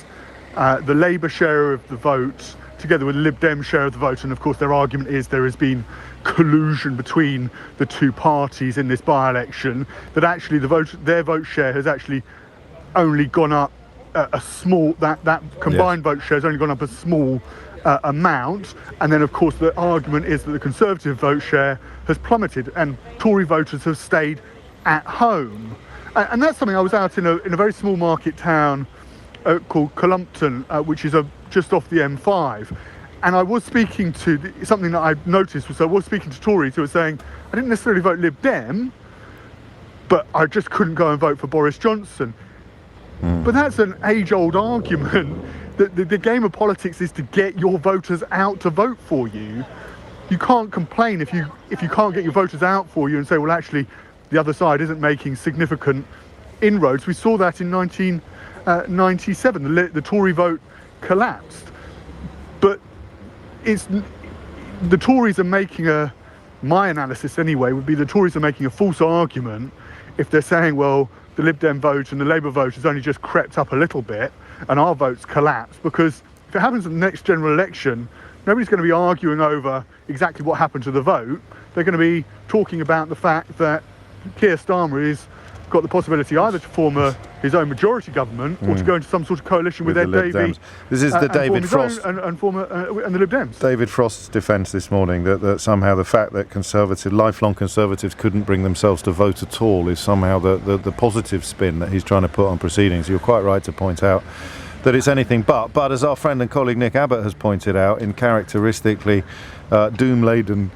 the Labour share of the vote together with the Lib Dem share of the vote, and of course their argument is there has been collusion between the two parties in this by-election, that actually their vote share has actually only gone up a small, that combined vote share has only gone up a small amount, and then of course the argument is that the Conservative vote share has plummeted and Tory voters have stayed at home. And that's something. I was out in a very small market town called Columpton, which is just off the M5, and I was speaking to something that I noticed was I was speaking to Tories who were saying I didn't necessarily vote Lib Dem, but I just couldn't go and vote for Boris Johnson. But that's an age-old argument. The game of politics is to get your voters out to vote for you. You can't complain if you can't get your voters out for you and say, well, actually, the other side isn't making significant inroads. We saw that in 1997. The Tory vote collapsed. But the Tories are making my analysis anyway, would be the Tories are making a false argument if they're saying, well, the Lib Dem vote and the Labour vote has only just crept up a little bit and our votes collapsed, because if it happens at the next general election, nobody's going to be arguing over exactly what happened to the vote. They're going to be talking about the fact that Keir Starmer has got the possibility either to form his own majority government or to go into some sort of coalition with Ed Davey. This is the David Frost and the Lib Dems. David Frost's defence this morning that somehow the fact that lifelong Conservatives couldn't bring themselves to vote at all is somehow the positive spin that he's trying to put on proceedings. You're quite right to point out that it's anything but as our friend and colleague Nick Abbott has pointed out in characteristically doom-laden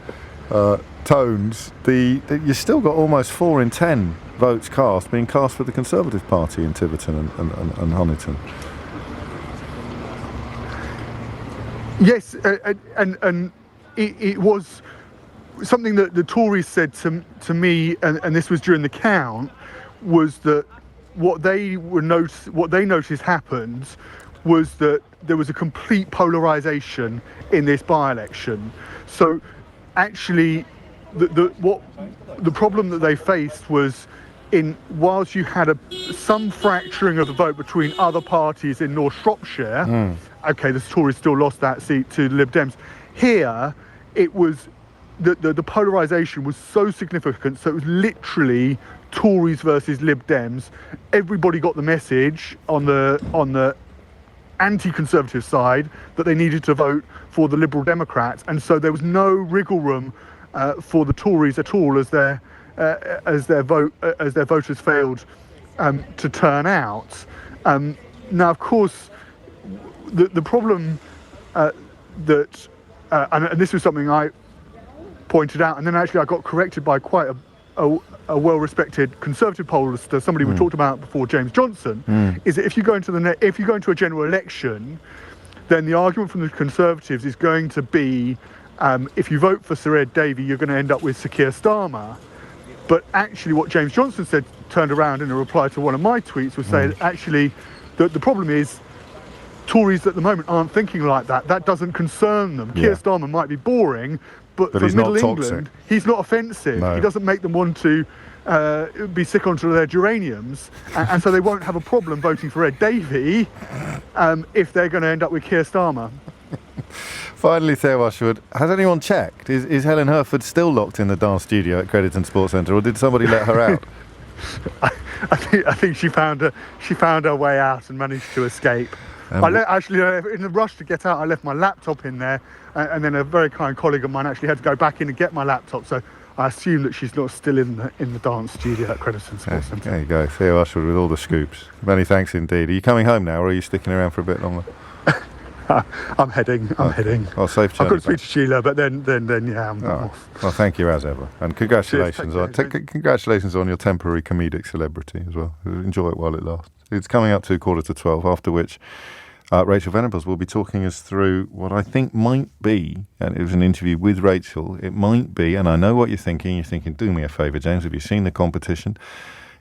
tones, you still got almost 4 in 10 votes being cast for the Conservative Party in Tiverton and Honiton. Yes, and it was something that the Tories said to me, and this was during the count, was that what they noticed happened was that there was a complete polarisation in this by-election. So actually, the problem that they faced was whilst you had some fracturing of the vote between other parties in North Shropshire, okay, the Tories still lost that seat to the Lib Dems. Here, it was the polarisation was so significant, so it was literally Tories versus Lib Dems. Everybody got the message on the anti-Conservative side that they needed to vote for the Liberal Democrats, and so there was no wriggle room for the Tories at all as their voters failed to turn out. Now, of course, the problem and this was something I pointed out, and then actually I got corrected by quite a well-respected Conservative pollster, somebody we talked about before, James Johnson, is that if you go into a general election, then the argument from the Conservatives is going to be if you vote for Sir Ed Davey, you're going to end up with Sir Keir Starmer. But actually what James Johnson said, turned around in a reply to one of my tweets, was saying actually the problem is Tories at the moment aren't thinking like that. That doesn't concern them. Keir Starmer might be boring, but for Middle England, he's not offensive. No. He doesn't make them want to be sick onto their geraniums, and so they won't have a problem voting for Ed Davey if they're going to end up with Keir Starmer. Finally, Theo Ushwood, has anyone checked? Is Helen Herford still locked in the dance studio at Crediton Sports Centre, or did somebody let her out? I think she found her way out and managed to escape. In the rush to get out, I left my laptop in there, and then a very kind colleague of mine actually had to go back in and get my laptop. So I assume that she's not still in the dance studio at Crediton Sports Centre. There you go, Theo Ushwood with all the scoops. Many thanks indeed. Are you coming home now, or are you sticking around for a bit longer? I'm heading. Well, safe journey. I've got to speak to Sheila, but then I'm off. Well, thank you as ever, and congratulations congratulations on your temporary comedic celebrity as well. Enjoy it while it lasts. It's coming up to 11:45, after which Rachel Venables will be talking us through what I think might be, and it was an interview with Rachel, it might be, and I know what you're thinking, do me a favour, James, have you seen the competition?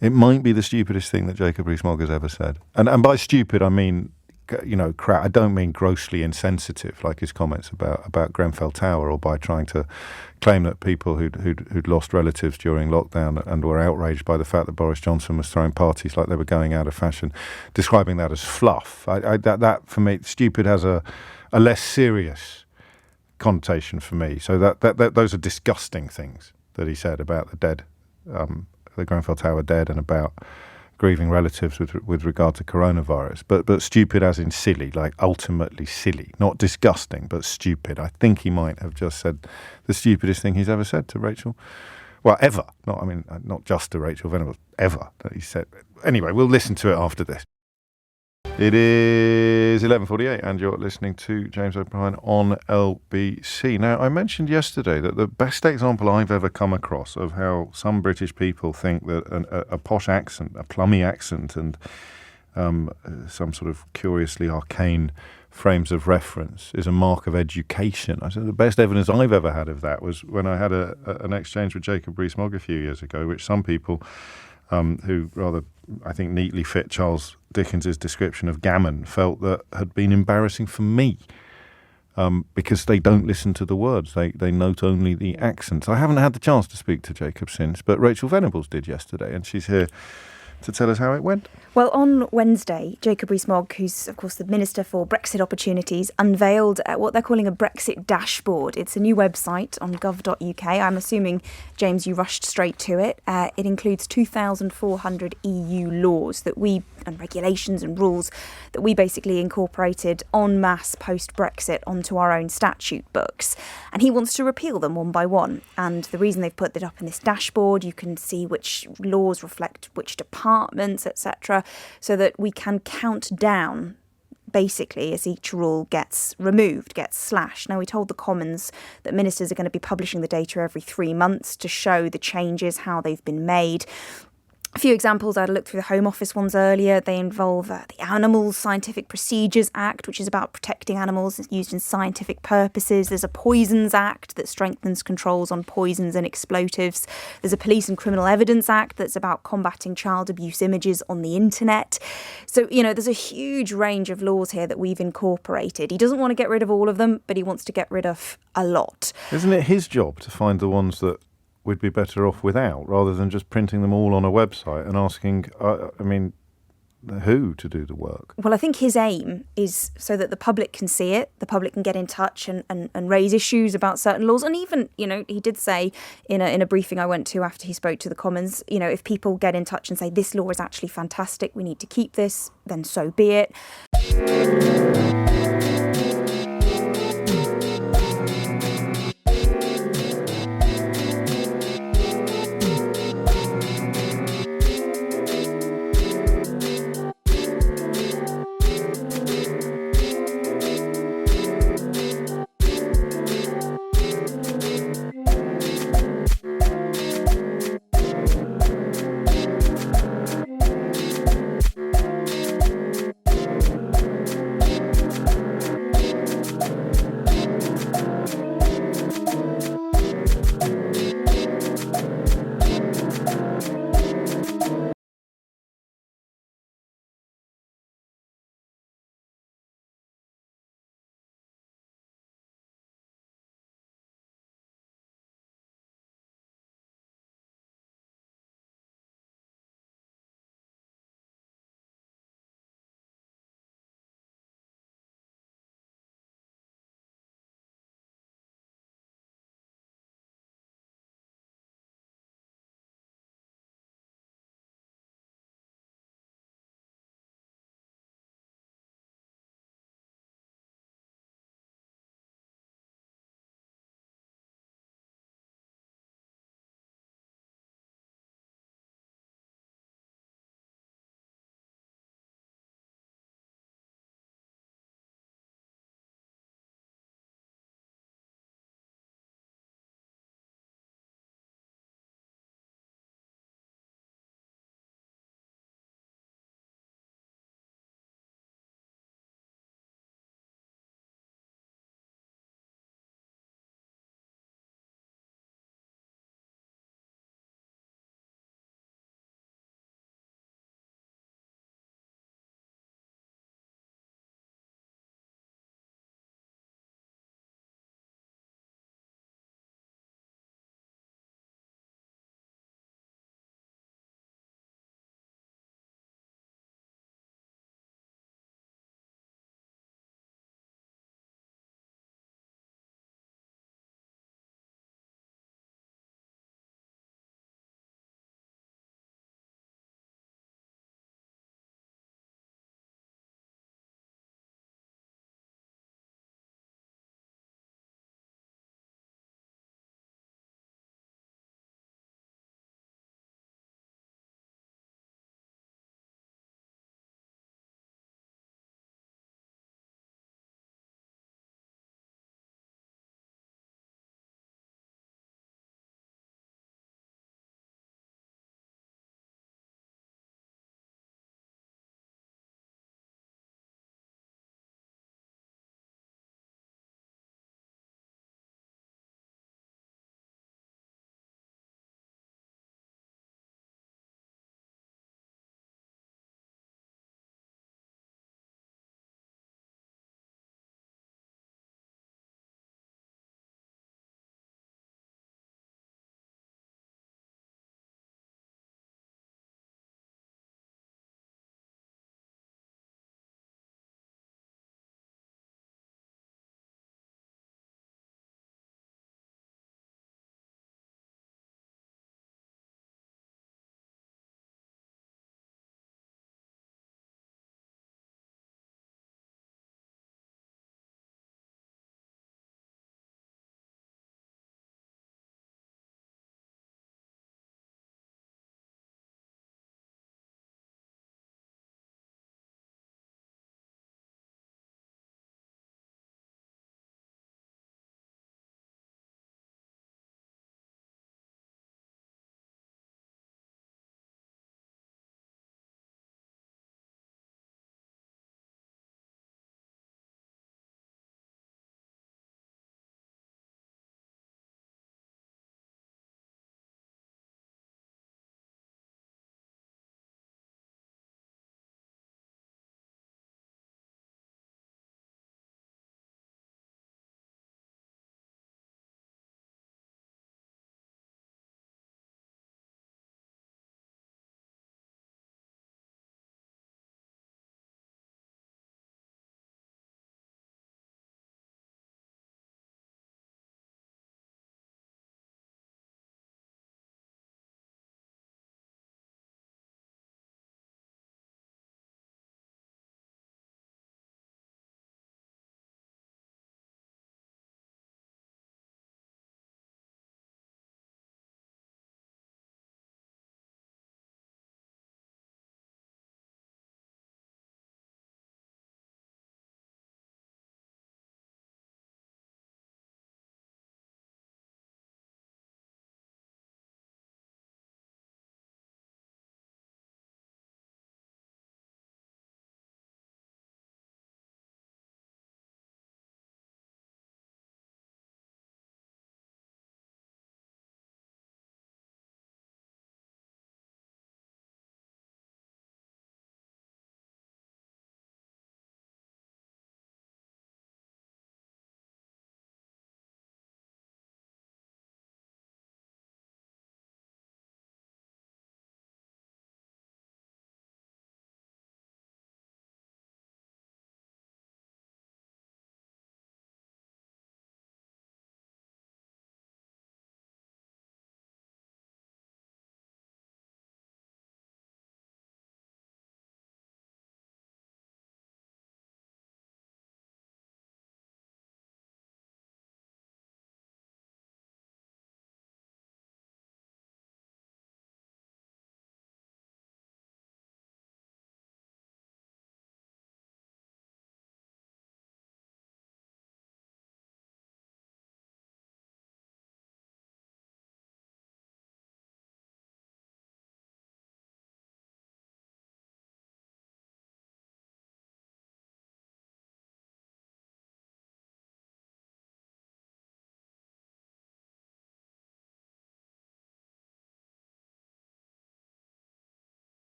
It might be the stupidest thing that Jacob Rees-Mogg has ever said. And by stupid, I mean crap. I don't mean grossly insensitive, like his comments about Grenfell Tower, or by trying to claim that people who'd lost relatives during lockdown and were outraged by the fact that Boris Johnson was throwing parties like they were going out of fashion, describing that as fluff. That for me, stupid has a less serious connotation for me. So that those are disgusting things that he said about the dead, the Grenfell Tower dead, and about grieving relatives with regard to coronavirus, but stupid as in silly, like ultimately silly, not disgusting, but stupid. I think he might have just said the stupidest thing he's ever said to Rachel, well, ever. Not just to Rachel Venables, ever that he said. Anyway, we'll listen to it after this. It is 11:48, and you're listening to James O'Brien on LBC. Now, I mentioned yesterday that the best example I've ever come across of how some British people think that a posh accent, a plummy accent, and some sort of curiously arcane frames of reference is a mark of education. I said the best evidence I've ever had of that was when I had an exchange with Jacob Rees-Mogg a few years ago, which some people who rather, I think, neatly fit Charles Dickens's description of gammon felt that had been embarrassing for me, because they don't listen to the words. They note only the accents. I haven't had the chance to speak to Jacob since, but Rachel Venables did yesterday, and she's here to tell us how it went. Well, on Wednesday, Jacob Rees-Mogg, who's of course the Minister for Brexit Opportunities, unveiled what they're calling a Brexit dashboard. It's a new website on gov.uk. I'm assuming, James, you rushed straight to it. It includes 2,400 EU laws and regulations and rules that we basically incorporated en masse post-Brexit onto our own statute books. And he wants to repeal them one by one. And the reason they've put that up in this dashboard, you can see which laws reflect which departments, etc., so that we can count down basically as each rule gets removed, gets slashed. Now, we told the Commons that ministers are going to be publishing the data every 3 months to show the changes, how they've been made. A few examples, I had a look through the Home Office ones earlier. They involve the Animals Scientific Procedures Act, which is about protecting animals used in scientific purposes. There's a Poisons Act that strengthens controls on poisons and explosives. There's a Police and Criminal Evidence Act that's about combating child abuse images on the internet. So, there's a huge range of laws here that we've incorporated. He doesn't want to get rid of all of them, but he wants to get rid of a lot. Isn't it his job to find the ones that we'd be better off without, rather than just printing them all on a website and asking, who to do the work? Well, I think his aim is so that the public can see it, the public can get in touch and raise issues about certain laws. And even, he did say in a briefing I went to after he spoke to the Commons, if people get in touch and say this law is actually fantastic, we need to keep this, then so be it.